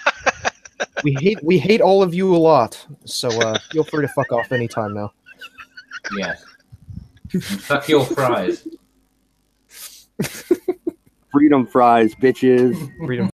we hate all of you a lot. So feel free to fuck off anytime now. Yes. And fuck your fries. Freedom fries, bitches. Freedom.